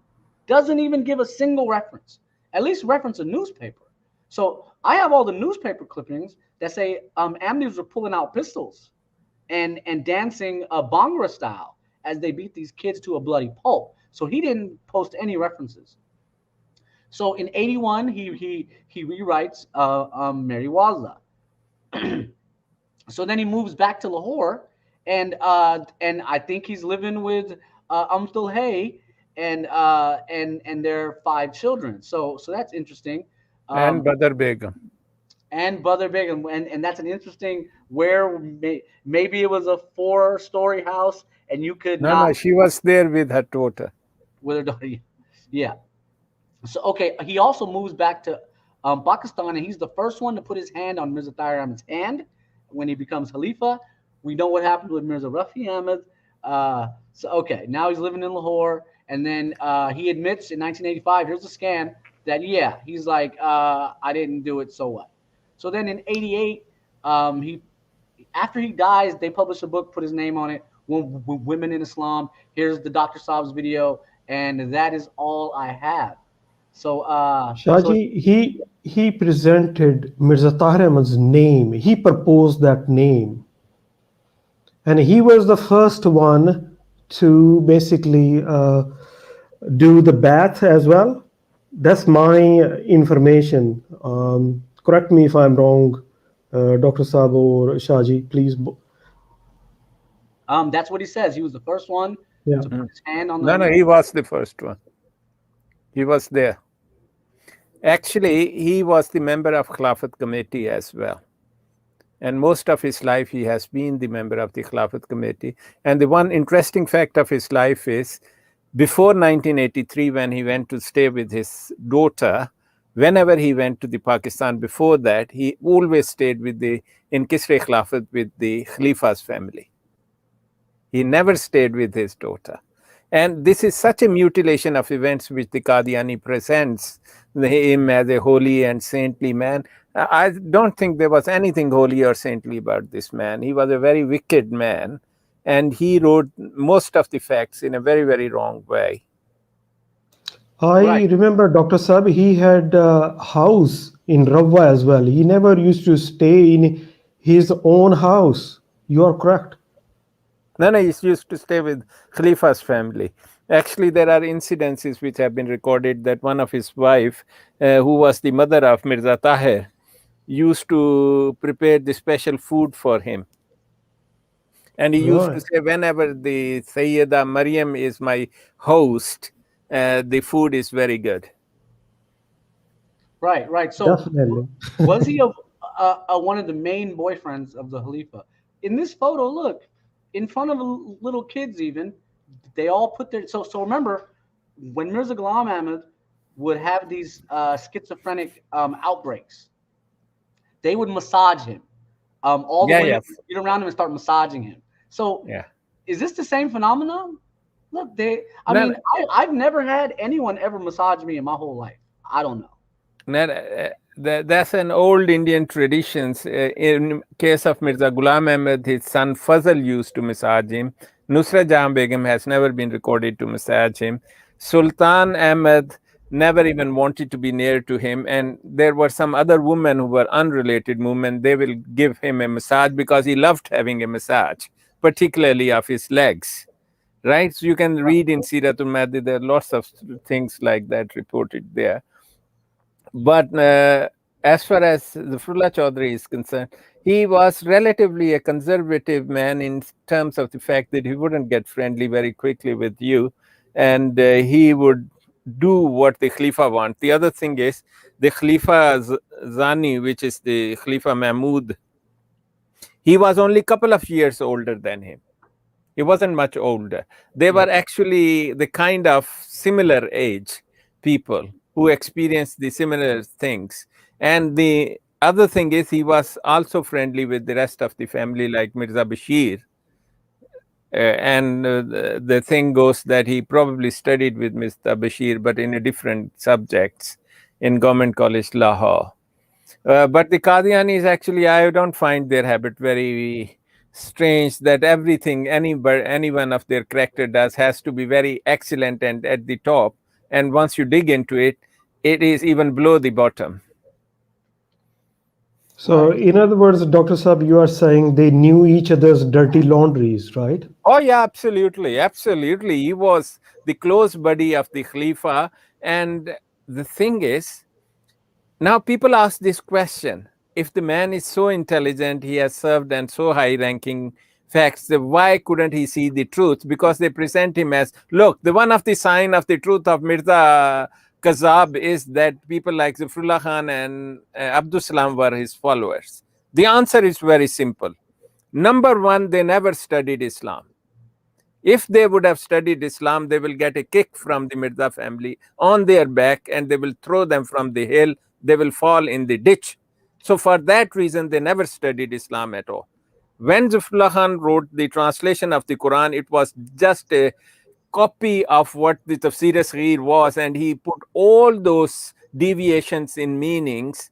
Doesn't even give a single reference. At least reference a newspaper. So I have all the newspaper clippings that say Ahmadis were pulling out pistols and dancing Bhangra style as they beat these kids to a bloody pulp. So he didn't post any references. So in 81, he rewrites Mary Wazla. So then he moves back to Lahore, and I think he's living with Umtul Hay and their 5 children. So that's interesting. And Badr Begum. And Badr Begum, and that's an interesting where maybe it was a 4-story house, and you could No, she was there with her daughter. With her daughter, yeah. So okay, he also moves back to Pakistan, and he's the first one to put his hand on Mirza Tahir Ahmad's hand when he becomes Khalifa. We know what happened with Mirza Rafi Ahmad. So okay, now he's living in Lahore, and then he admits in 1985, here's a scam, that yeah, he's like, I didn't do it, so what? So then in 88, after he dies, they publish a book, put his name on it, Women in Islam. Here's the Dr. Saab's video, and that is all I have. So Shaji, he presented Mirza Tahir Ahmad's name. He proposed that name, and he was the first one to basically do the bath as well. That's my information. Correct me if I'm wrong, Dr. Saab or Shaji, please. That's what he says. He was the first one to put his hand on the... No, he was the first one. He was there. Actually, he was the member of Khilafat Committee as well. And most of his life, he has been the member of the Khilafat Committee. And the one interesting fact of his life is, before 1983, when he went to stay with his daughter, whenever he went to the Pakistan before that, he always stayed in Kisre Khilafat with the Khalifa's family. He never stayed with his daughter. And this is such a mutilation of events which the Qadiani presents him as a holy and saintly man. I don't think there was anything holy or saintly about this man. He was a very wicked man. and he wrote most of the facts in a very, very wrong way. I Right. remember Dr. Saab, he had a house in Rawwa as well. He never used to stay in his own house. You are correct. No, he used to stay with Khalifa's family. Actually, there are incidences which have been recorded that one of his wife, who was the mother of Mirza Tahir, used to prepare the special food for him. And he used to Right. say, whenever the Sayyida Maryam is my host, the food is very good. Right. So Definitely. was he one of the main boyfriends of the Khalifa? In this photo, look, in front of little kids even, they all put their, so remember, when Mirza Ghulam Ahmad would have these schizophrenic outbreaks, they would massage him. All the Yeah, women yeah. would get around him and start massaging him. So Yeah. is this the same phenomenon? Look, I No, mean, I've never had anyone ever massage me in my whole life. I don't know. That's an old Indian tradition. In case of Mirza Ghulam Ahmad, his son Fazl used to massage him. Nusrat Jahan Begum has never been recorded to massage him. Sultan Ahmad never even wanted to be near to him. And there were some other women who were unrelated women. They will give him a massage because he loved having a massage, particularly of his legs. Right? So you can read in Siratul Mahdi, there are lots of things like that reported there. But as far as Zafrullah Chaudhary is concerned, he was relatively a conservative man in terms of the fact that he wouldn't get friendly very quickly with you, and he would do what the Khalifa want. The other thing is the Khalifa Zani, which is the Khalifa Mahmud, he was only a couple of years older than him. He wasn't much older. They were actually the kind of similar age people who experienced the similar things. And the other thing is he was also friendly with the rest of the family, like Mirza Bashir. And the thing goes that he probably studied with Mirza Bashir, but in a different subjects in Government College, Lahore. But the Qadianis, actually, I don't find their habit very strange, that everything any one of their character does has to be very excellent and at the top, and once you dig into it, it is even below the bottom. So, in other words, Dr. Saab, you are saying they knew each other's dirty laundries, right? Oh yeah, absolutely. He was the close buddy of the Khalifa. And the thing is, now people ask this question: if the man is so intelligent, he has served and so high-ranking facts, why couldn't he see the truth? Because they present him as, look, the one of the sign of the truth of Mirza Kazab is that people like Zafrullah Khan and Abdul Salam were his followers. The answer is very simple. Number one, they never studied Islam. If they would have studied Islam, they will get a kick from the Mirza family on their back and they will throw them from the hill. They will fall in the ditch. So for that reason, they never studied Islam at all. When Zafrullah Khan wrote the translation of the Quran, it was just a copy of what the Tafsir-e-Saghir was, and he put all those deviations in meanings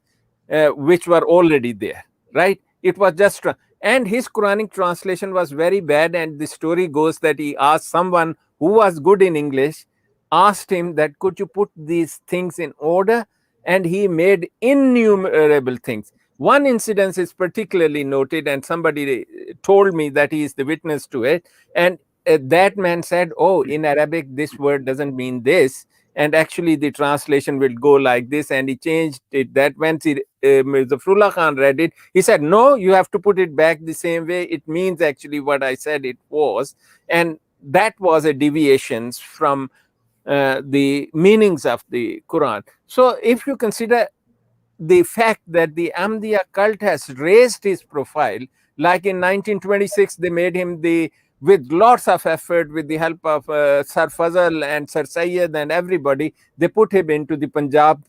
which were already there, right? It was just, and his Quranic translation was very bad, and the story goes that he asked someone who was good in English, asked him that, could you put these things in order? And he made innumerable things. One incident is particularly noted, and somebody told me that he is the witness to it, and that man said, oh, in Arabic, this word doesn't mean this. And actually, the translation will go like this. And he changed it. That when Zafrullah Khan read it, he said, no, you have to put it back the same way. It means actually what I said it was. And that was a deviation from the meanings of the Quran. So if you consider the fact that the Ahmadiyya cult has raised his profile, like in 1926, they made him with lots of effort, with the help of Sir Fazl and Sir Syed and everybody, they put him into the Punjab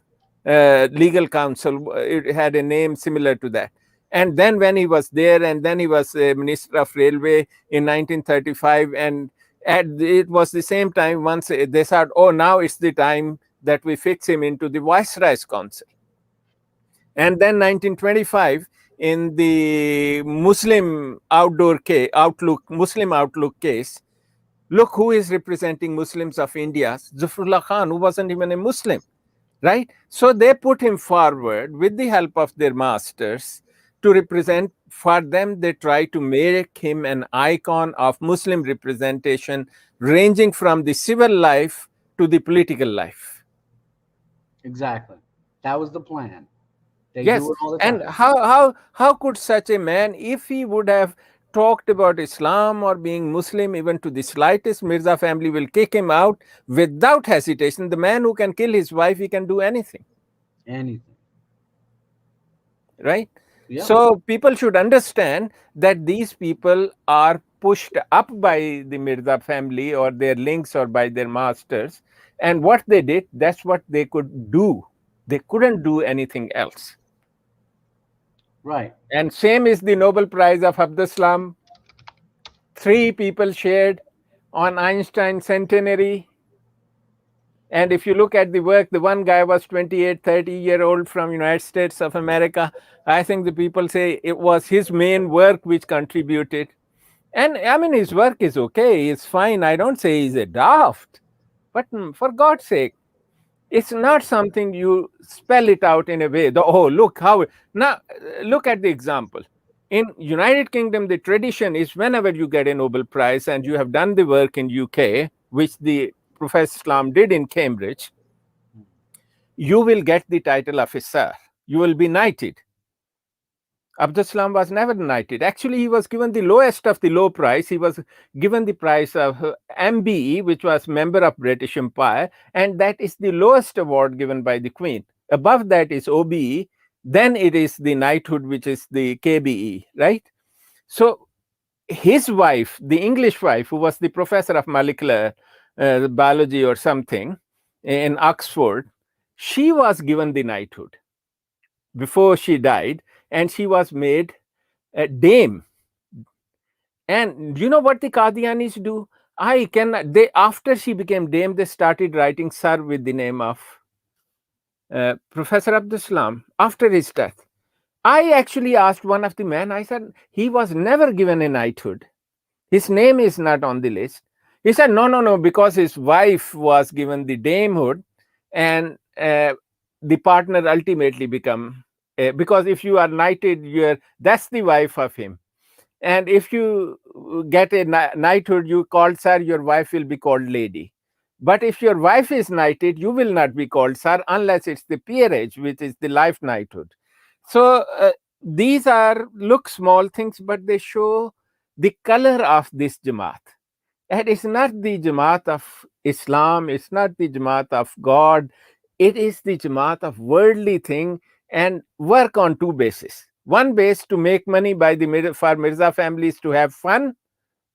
Legal Council. It had a name similar to that. And then when he was there, and then he was Minister of Railway in 1935, and it was the same time once they said, oh, now it's the time that we fix him into the Viceroy's Council. And then 1925, in the Muslim outlook case, look who is representing Muslims of India, Zafarullah Khan, who wasn't even a Muslim, right? So they put him forward with the help of their masters to represent. For them, they try to make him an icon of Muslim representation, ranging from the civil life to the political life. Exactly. That was the plan. They Yes, do it all the time. and how could such a man, if he would have talked about Islam or being Muslim even to the slightest, Mirza family will kick him out without hesitation. The man who can kill his wife, he can do anything. Anything. Right? Yep. So people should understand that these people are pushed up by the Mirza family or their links or by their masters. And what they did, that's what they could do. They couldn't do anything else. Right. And same is the Nobel Prize of Abdussalam. 3 people shared on Einstein centenary. And if you look at the work, the one guy was 28, 30-year-old from United States of America. I think the people say it was his main work which contributed. And I mean, his work is okay, it's fine. I don't say he's a daft. But for God's sake, it's not something you spell it out in a way. Look how. Now, look at the example. In United Kingdom, the tradition is whenever you get a Nobel Prize and you have done the work in UK, which the Professor Islam did in Cambridge, you will get the title of a Sir. You will be knighted. Abdussalam was never knighted. Actually, he was given the lowest of the low prize. He was given the prize of MBE, which was Member of British Empire, and that is the lowest award given by the Queen. Above that is OBE, then it is the knighthood, which is the KBE, right? So his wife, the English wife, who was the professor of molecular biology or something in Oxford, she was given the knighthood before she died, and she was made a dame. And you know what the Qadianis do? After she became dame, they started writing Sir with the name of Professor Abdussalam after his death. I actually asked one of the men, I said, he was never given a knighthood. His name is not on the list. He said, no, because his wife was given the damehood, and the partner ultimately become, because if you are knighted, that's the wife of him. And if you get a knighthood, you called Sir, your wife will be called Lady. But if your wife is knighted, you will not be called Sir unless it's the peerage, which is the life knighthood. So these look small things, but they show the color of this Jamaat. And it's not the Jamaat of Islam, it's not the Jamaat of God, it is the Jamaat of worldly thing, and work on 2 bases. One base, to make money for Mirza families to have fun.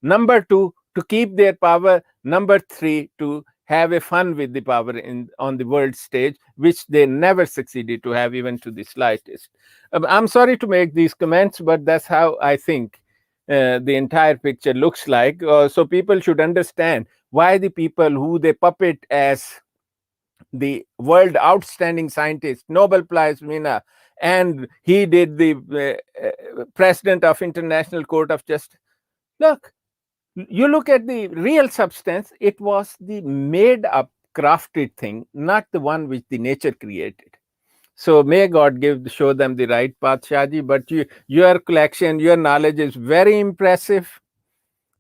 Number 2, to keep their power. Number 3, to have a fun with the power on the world stage, which they never succeeded to have even to the slightest. I'm sorry to make these comments, but that's how I think the entire picture looks like. So people should understand why the people who they puppet as the world outstanding scientist, Nobel Prize winner, and he did the president of International Court of Justice. Look, you look at the real substance, it was the made up, crafted thing, not the one which the nature created. So may God show them the right path, Shahji. But your collection, your knowledge is very impressive.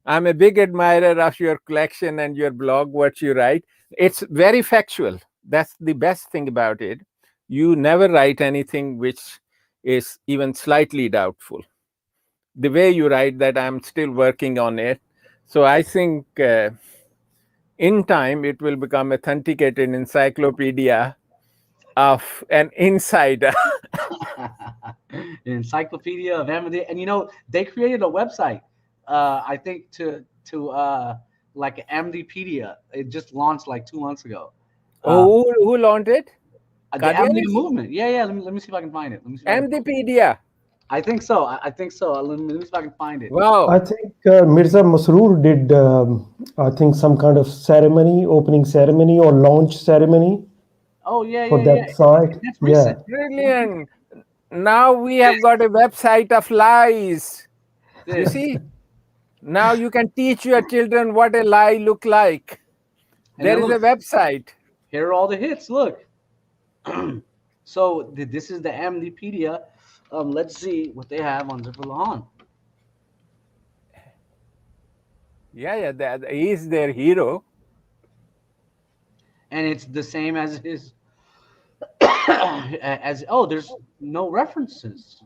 I'm a big admirer of your collection and your blog, what you write. It's very factual. That's the best thing about it. You never write anything which is even slightly doubtful. The way you write that, I'm still working on it. So I think in time it will become authenticated encyclopedia of an insider. Encyclopedia of Ahmadiyya. And they created a website, I think to like Ahmadiyya. It just launched like 2 months ago. Who launched it? The Ahmadiyya movement. Yeah. Let me see if I can find it. Ahmadiyya. I think so. Let me see if I can find it. Wow. I think Mirza Masroor did, I think, some kind of ceremony, opening ceremony or launch ceremony. Oh, yeah, for that site. That's recent. Brilliant. now we have got a website of lies. You see? Now you can teach your children what a lie look like. And There then is a look, website. here are all the hits. Look. So this is the Ahmadiyya. Let's see what they have on Zafarullah Khan. Yeah, he is their hero. And it's the same as his. There's no references.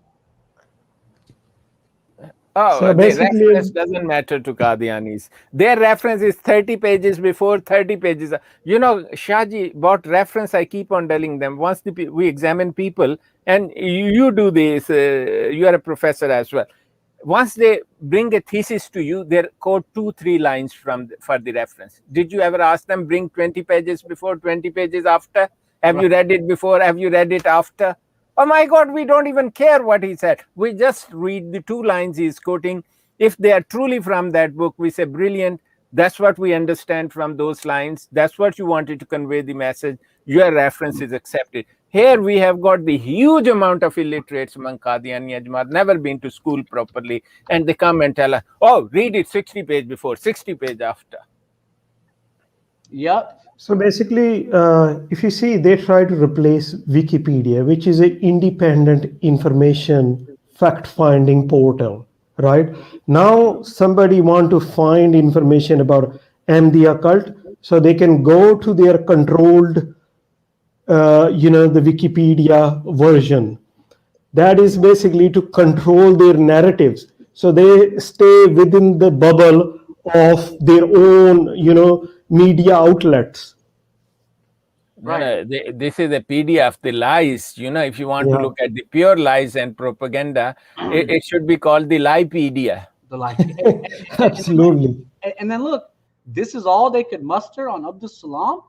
Oh, So the basically, reference doesn't matter to Qadianis. Their reference is 30 pages before, 30 pages. You know, Shahji, about reference, I keep on telling them, once we examine people, and you do this, you are a professor as well. Once they bring a thesis to you, they quote 2-3 lines for the reference. Did you ever ask them, bring 20 pages before, 20 pages after? Have you read it before? Have you read it after? Oh my God, we don't even care what he said. We just read the 2 lines he's quoting. If they are truly from that book, we say, brilliant. That's what we understand from those lines. That's what you wanted to convey the message. Your reference is accepted. Here we have got the huge amount of illiterates among Qadiani Ajmat, never been to school properly, and they come and tell us, oh, read it 60 page before, 60 page after. Yep. so basically, if you see, they try to replace Wikipedia, which is an independent information fact-finding portal, right? Now, somebody want to find information about Ahmadiyya cult, so they can go to their controlled, the Wikipedia version. That is basically to control their narratives, so they stay within the bubble of their own, media outlets. Right. This is a PDF, the lies. If you want to Yeah. look at the pure lies and propaganda, it should be called the Liepedia. The like. Absolutely. And then look, this is all they could muster on Abdus Salam.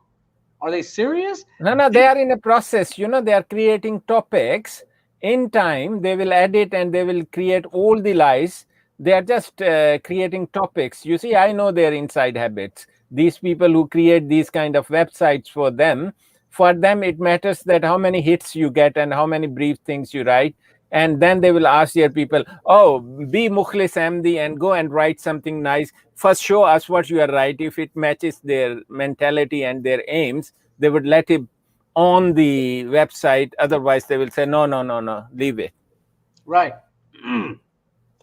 Are they serious? No, they are in a process. They are creating topics. In time, they will edit and they will create all the lies. They are just creating topics. You see, I know their inside habits. These people who create these kind of websites for them it matters that how many hits you get and how many brief things you write. And then they will ask their people, oh, be Mukhlis Ahmadi and go and write something nice. First, show us what you are writing. If it matches their mentality and their aims, they would let it on the website. Otherwise, they will say, no, leave it. Right.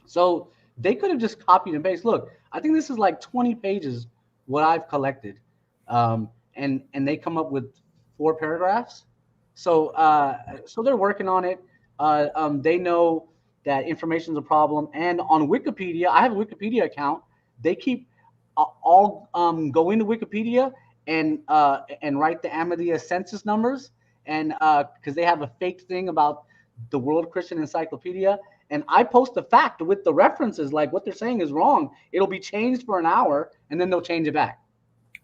So they could have just copied and pasted. Look, I think this is like 20 pages, what I've collected. And they come up with 4 paragraphs. So they're working on it. They know that information is a problem. And on Wikipedia, I have a Wikipedia account. They keep all go into Wikipedia and write the Ahmadiyya census numbers, and because they have a fake thing about the World Christian Encyclopedia, and I post the fact with the references, like what they're saying is wrong. It'll be changed for an hour, and then they'll change it back.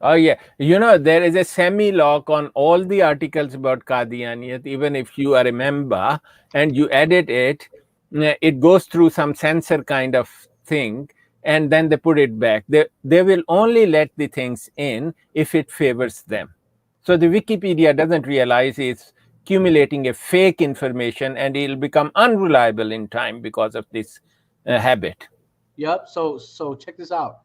Oh yeah, there is a semi-lock on all the articles about Qadianiyat. Even if you are a member and you edit it, it goes through some censor kind of thing, and then they put it back. They will only let the things in if it favors them. So the Wikipedia doesn't realize it's accumulating a fake information, and it'll become unreliable in time because of this habit. Yep. So check this out.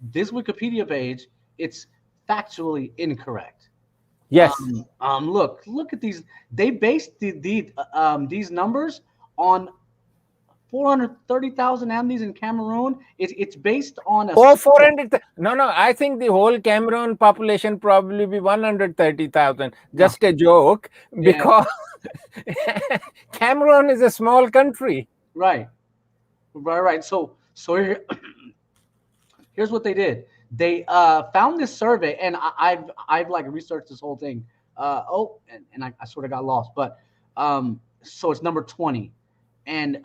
This Wikipedia page, it's factually incorrect. Yes. Look at these. They based these numbers on 430,000 Ahmadis in Cameroon. It's based on 400. No, I think the whole Cameroon population probably be 130,000. Just a joke, because Cameroon is a small country. Right. So here's what they did. They found this survey, and I've like researched this whole thing. And I sort of got lost, but so it's number 20. And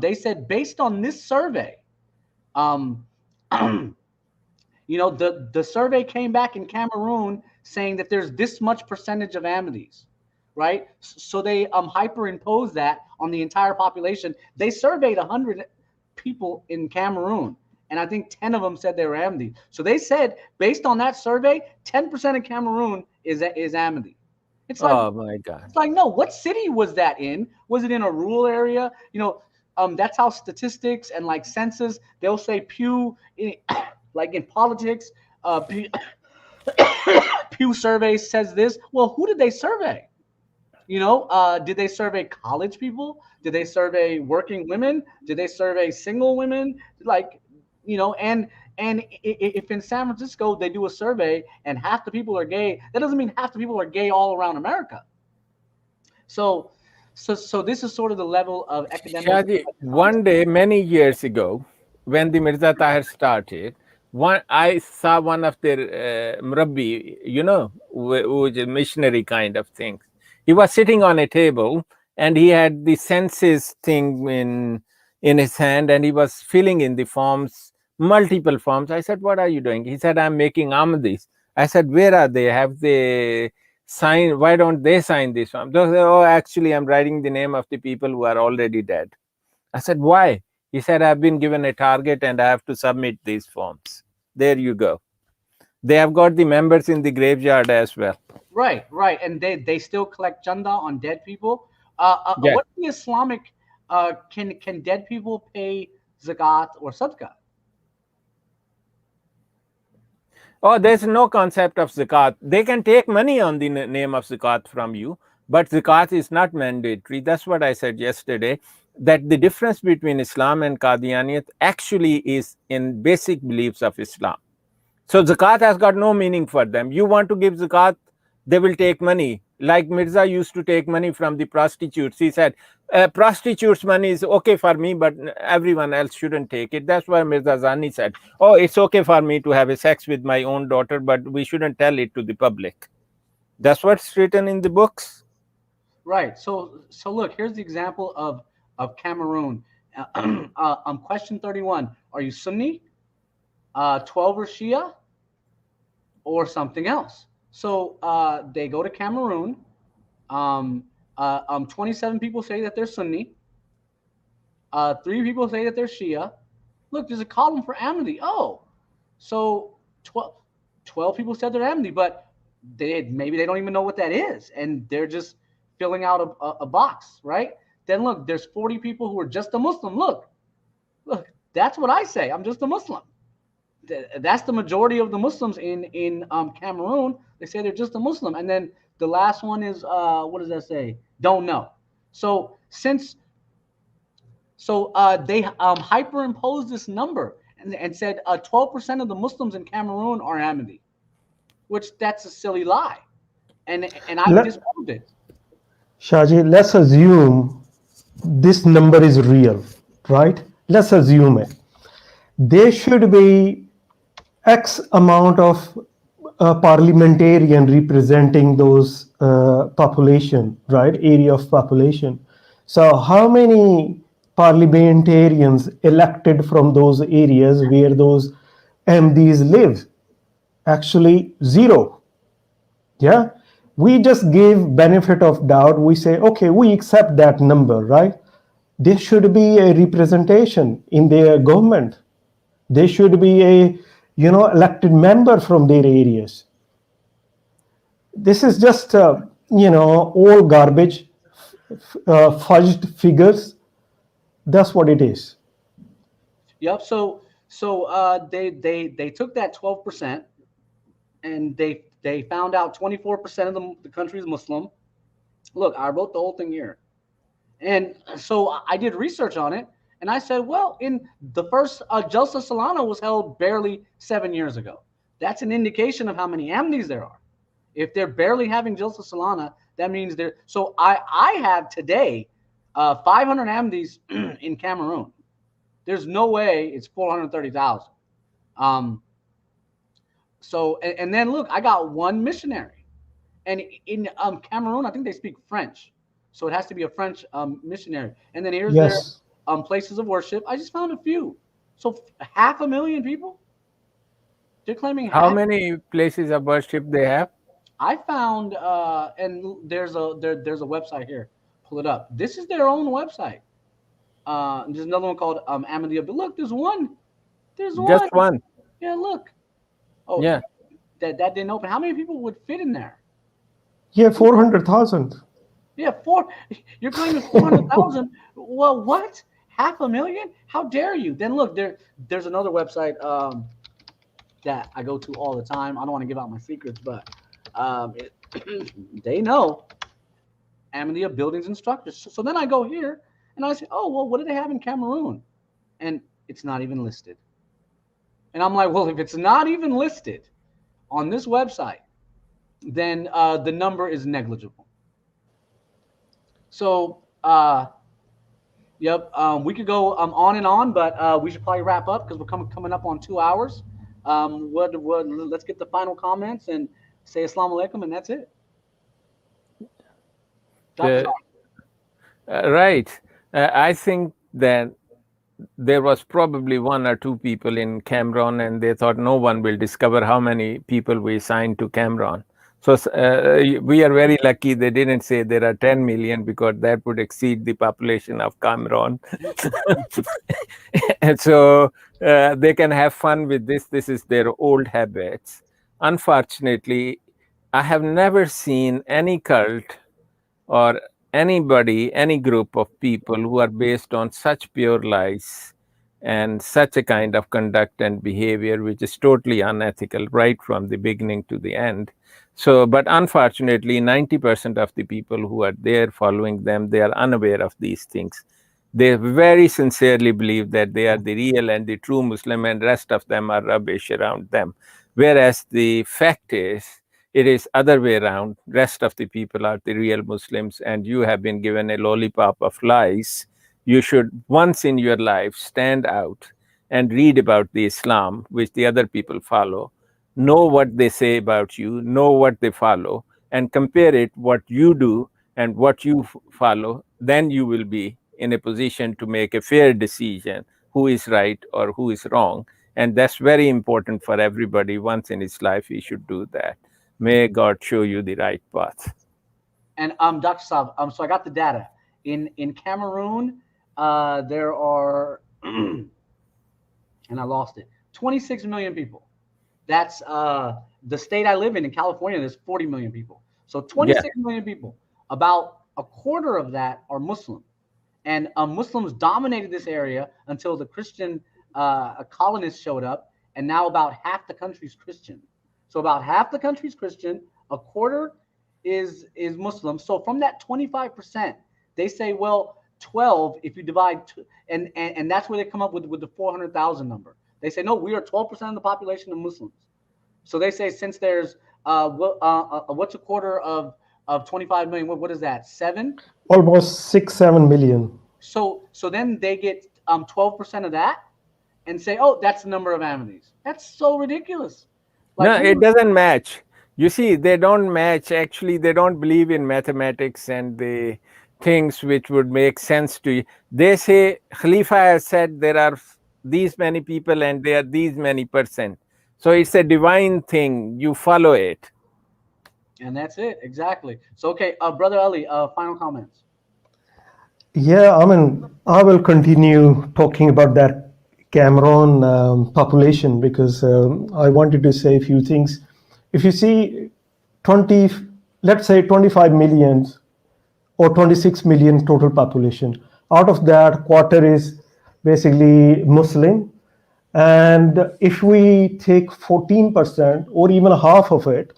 they said, based on this survey, the survey came back in Cameroon saying that there's this much percentage of Ahmadis, right? So they hyperimposed that on the entire population. They surveyed 100 people in Cameroon, and I think 10 of them said they were Ahmadi. So they said, based on that survey, 10% of Cameroon is Ahmadi. It's like, Oh my God. it's like, no, what city was that in? Was it in a rural area? You know, that's how statistics and like census, they'll say Pew, like in politics, Pew, Pew survey says this. Well, who did they survey? You know, did they survey college people? Did they survey working women? Did they survey single women? Like, you know, and if in San Francisco they do a survey and half the people are gay, that doesn't mean half the people are gay all around America. So this is sort of the level of academic. Shadi, one day, many years ago, when the Mirza Tahir started, I saw one of their murabbi, you know, who is a missionary kind of thing. He was sitting on a table and he had the census thing in his hand and he was filling in the forms, multiple forms. I said, what are you doing? He said, I'm making Ahmadis. I said, where are they? Have they signed? Why don't they sign this form? They said, oh, actually, I'm writing the name of the people who are already dead. I said, why? He said, I've been given a target and I have to submit these forms. There you go. They have got the members in the graveyard as well. Right. And they still collect chanda on dead people. Yeah. What's the Islamic, can dead people pay zakat or sadaqah? Oh, there's no concept of zakat. They can take money on the name of zakat from you, but zakat is not mandatory. That's what I said yesterday, that the difference between Islam and Qadianiyat actually is in basic beliefs of Islam. So zakat has got no meaning for them. You want to give zakat, they will take money. Like Mirza used to take money from the prostitutes. He said, prostitutes' money is okay for me, but everyone else shouldn't take it. That's why Mirza Zani said, oh, it's okay for me to have a sex with my own daughter, but we shouldn't tell it to the public. That's what's written in the books. Right. So look, here's the example of Cameroon. Question 31. Are you Sunni, 12 or Shia, or something else? So they go to Cameroon. 27 people say that they're Sunni. 3 people say that they're Shia. Look, there's a column for Ahmadi. Oh, so 12 people said they're Ahmadi, but maybe they don't even know what that is, and they're just filling out a box, right? Then look, there's 40 people who are just a Muslim. Look, that's what I say. I'm just a Muslim. That's the majority of the Muslims in Cameroon. They say they're just a Muslim. And then the last one is what does that say? Don't know. So they hyperimposed this number and said 12% of the Muslims in Cameroon are Ahmadi, which that's a silly lie. And I disproved it. Shaji, let's assume this number is real, right? Let's assume it. There should be X amount of parliamentarian representing those population, right? Area of population. So how many parliamentarians elected from those areas where those MDs live? Actually, 0. Yeah. We just gave benefit of doubt. We say, okay, we accept that number, right? There should be a representation in their government. There should be a elected member from their areas. This is just all garbage, fudged figures. That's what it is. Yep. So they took that 12% and they found out 24% of the country is Muslim. Look, I wrote the whole thing here, and so I did research on it. And I said, well, in the first Jalsa Salana was held barely 7 years ago. That's an indication of how many Ahmadis there are. If they're barely having Jalsa Salana, that means they're. So I have today 500 Ahmadis in Cameroon. There's no way it's 430,000. So and then look, I got 1 missionary, and in Cameroon, I think they speak French, so it has to be a French missionary. And then here's their places of worship. I just found a few. So 500,000 people. They're claiming. How many places of worship they have? I found and there's a website here. Pull it up. This is their own website. There's another one called Ahmadiyya. But look, there's one. There's one. Just one. Yeah, look. Oh yeah. That didn't open. How many people would fit in there? Yeah, 400,000. Yeah, you're claiming 400,000. Well, what? 500,000? How dare you? Then look, there's another website that I go to all the time. I don't want to give out my secrets, but they know Ahmadiyya buildings instructors. So then I go here and I say, oh, well, what do they have in Cameroon? And it's not even listed. And I'm like, well, if it's not even listed on this website, then the number is negligible. So, yep, we could go on and on, but we should probably wrap up because we're coming up on 2 hours. Let's get the final comments and say Assalamu alaikum, and that's it. Right. I think that there was probably 1 or 2 people in Cameroon, and they thought no one will discover how many people we signed to Cameroon. So we are very lucky they didn't say there are 10 million, because that would exceed the population of Cameroon. And so they can have fun with this. This is their old habits. Unfortunately, I have never seen any cult or anybody, any group of people who are based on such pure lies and such a kind of conduct and behavior, which is totally unethical right from the beginning to the end. So, but unfortunately, 90% of the people who are there following them, they are unaware of these things. They very sincerely believe that they are the real and the true Muslim, and rest of them are rubbish around them. Whereas the fact is, it is other way around. Rest of the people are the real Muslims, and you have been given a lollipop of lies. You should once in your life stand out and read about the Islam which the other people follow, know what they say about you, know what they follow, and compare it what you do and what you follow. Then you will be in a position to make a fair decision who is right or who is wrong. And that's very important for everybody. Once in his life, he should do that. May God show you the right path. And Dr. Saab, so I got the data. In Cameroon, there are, and I lost it, 26 million people. That's the state I live in California, there's 40 million people. So 26 million people. About a quarter of that are Muslim. And Muslims dominated this area until the Christian colonists showed up. And now about half the country's Christian. So about half the country's Christian, a quarter is Muslim. So from that 25%, they say, well, 12, if you divide, and that's where they come up with the 400,000 number. They say, no, we are 12% of the population of Muslims. So they say, since there's, what's a quarter of 25 million? What is that? 7? Almost 6-7 million. So then they get 12% of that and say, oh, that's the number of Ahmadis. That's so ridiculous. Like, no, it doesn't match. You see, they don't match. Actually, they don't believe in mathematics and the things which would make sense to you. They say Khalifa has said there are these many people and there are these many percent. So it's a divine thing. You follow it. And that's it. Exactly. So, okay, Brother Ali, final comments. Yeah, I mean, I will continue talking about that Cameroon population because I wanted to say a few things. If you see let's say 25 million or 26 million total population, out of that, quarter is basically Muslim. And if we take 14% or even half of it,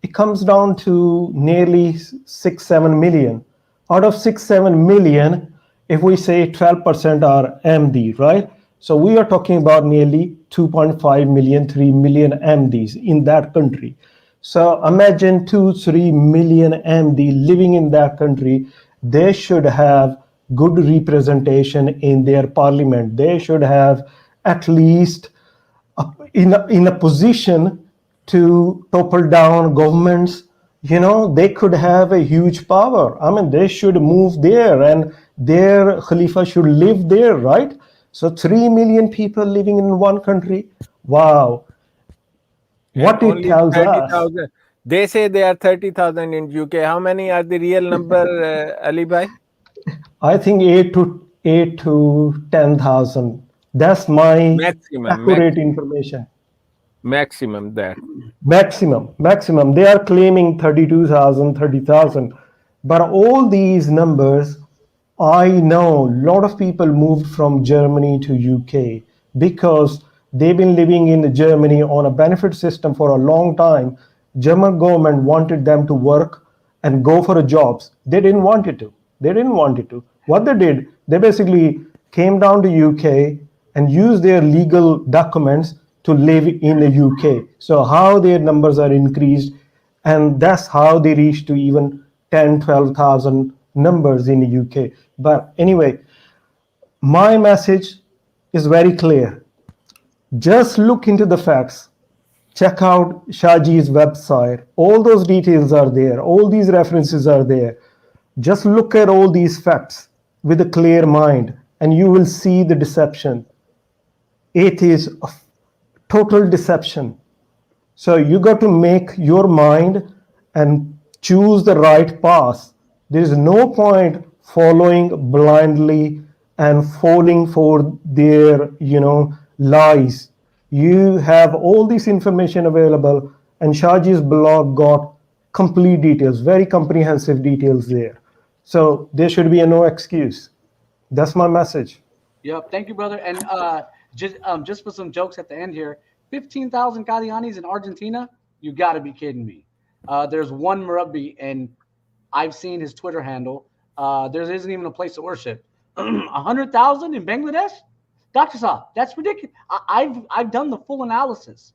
it comes down to nearly 6-7 million. Out of 6-7 million, if we say 12% are Ahmadi, right? So we are talking about nearly 2.5 million, 3 million Ahmadis in that country. So imagine 2-3 million Ahmadi living in that country. They should have good representation in their parliament. They should have at least in a position to topple down governments. You know, they could have a huge power. I mean, they should move there and their Khalifa should live there, right? So 3 million people living in one country. Wow. What it tells us. They say there are 30,000 in UK. How many are the real number, Ali Bhai? I think 8 to 10,000. That's my maximum information. Maximum that. Maximum. They are claiming 32,000, 30,000. But all these numbers, I know a lot of people moved from Germany to UK because they've been living in Germany on a benefit system for a long time. German government wanted them to work and go for jobs. They didn't want it to. What they did, they basically came down to UK and used their legal documents to live in the UK. So how their numbers are increased, and that's how they reached to even 10, 12,000 numbers in the UK. But anyway, my message is very clear. Just look into the facts. Check out Shahji's website. All those details are there. All these references are there. Just look at all these facts with a clear mind, and you will see the deception. It is a total deception. So you got to make your mind and choose the right path. There is no point following blindly and falling for their, lies. You have all this information available, and Shahji's blog got complete details, very comprehensive details there. So there should be no excuse. That's my message. Yep. Thank you, brother. And just for some jokes at the end here, 15,000 Qadianis in Argentina? You got to be kidding me. There's one Murabbi, and I've seen his Twitter handle. There isn't even a place to worship. 100,000 in Bangladesh? Dr. Saab, that's ridiculous. I've done the full analysis.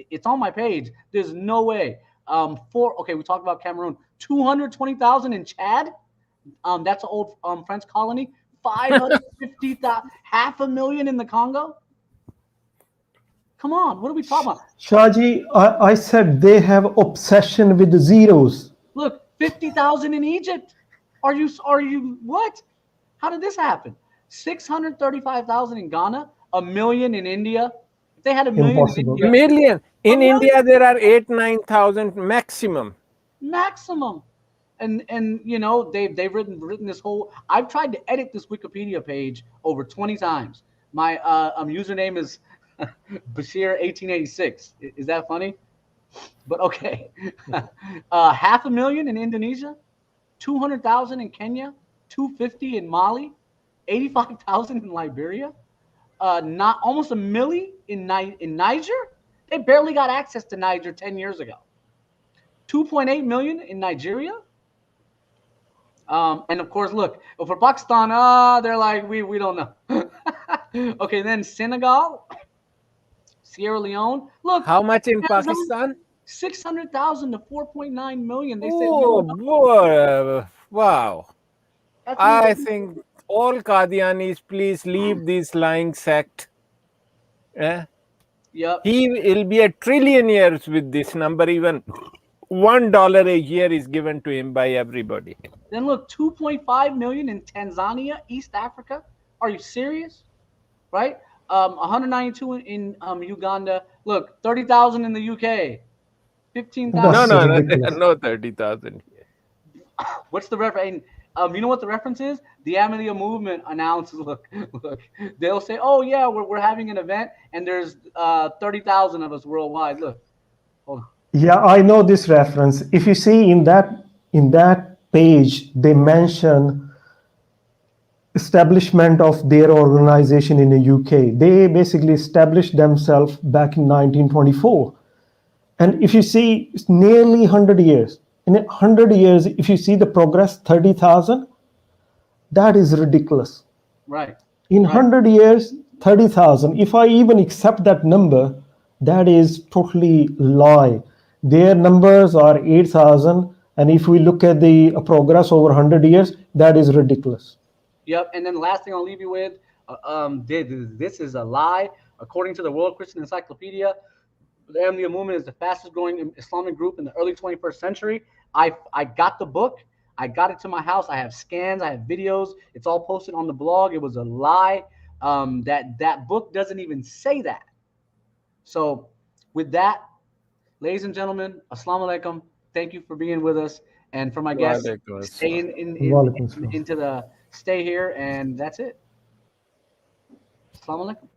It's on my page. There's no way. We talked about Cameroon. 220,000 in Chad? That's an old French colony. 550,000, 500,000 in the Congo? Come on, what are we talking about? Shahji, I said they have obsession with the zeros. Look, 50,000 in Egypt. Are you what? How did this happen? 635,000 in Ghana, 1 million in India. If they had 1 million Impossible. in India, Million. In India, there are 8,000-9,000 maximum. And they've written this whole. I've tried to edit this Wikipedia page over 20 times. My username is Bashir1886. Is that funny? But okay. 500,000 in Indonesia, 200,000 in Kenya, 250 in Mali, 85,000 in Liberia, not almost 1 million in Niger. They barely got access to Niger 10 years ago. 2.8 million in Nigeria. And of course, look, for Pakistan, they're like, we don't know. Okay, then Senegal, Sierra Leone. Look, how much in Pakistan? 600,000 to 4.9 million. They said, oh, boy. Wow. I think all Qadianis, please leave this lying sect. Yep. He will be a trillionaire with this number. Even $1 a year is given to him by everybody. Then look, 2.5 million in Tanzania, East Africa. Are you serious? Right? 192 in Uganda. Look, 30,000 in the UK. 15,000. No 30,000 here. What's the reference? You know what the reference is? The Ahmadiyya movement announces, look, they'll say, oh yeah, we're having an event and there's 30,000 of us worldwide. Look, hold on. Yeah, I know this reference. If you see in that page, they mention establishment of their organization in the UK. They basically established themselves back in 1924. And if you see, it's nearly 100 years. In 100 years, if you see the progress, 30,000, that is ridiculous. Right. In 100 years, 30,000. If I even accept that number, that is totally lie. Their numbers are 8,000. And if we look at the progress over 100 years, that is ridiculous. Yep. And then the last thing I'll leave you with, this is a lie. According to the World Christian Encyclopedia, the Ahmadiyya movement is the fastest growing Islamic group in the early 21st century. I got the book. I got it to my house. I have scans. I have videos. It's all posted on the blog. It was a lie. That book doesn't even say that. So with that, ladies and gentlemen, assalamu alaikum. Thank you for being with us. And for my guests, stay stay here. And that's it. Assalamu alaikum.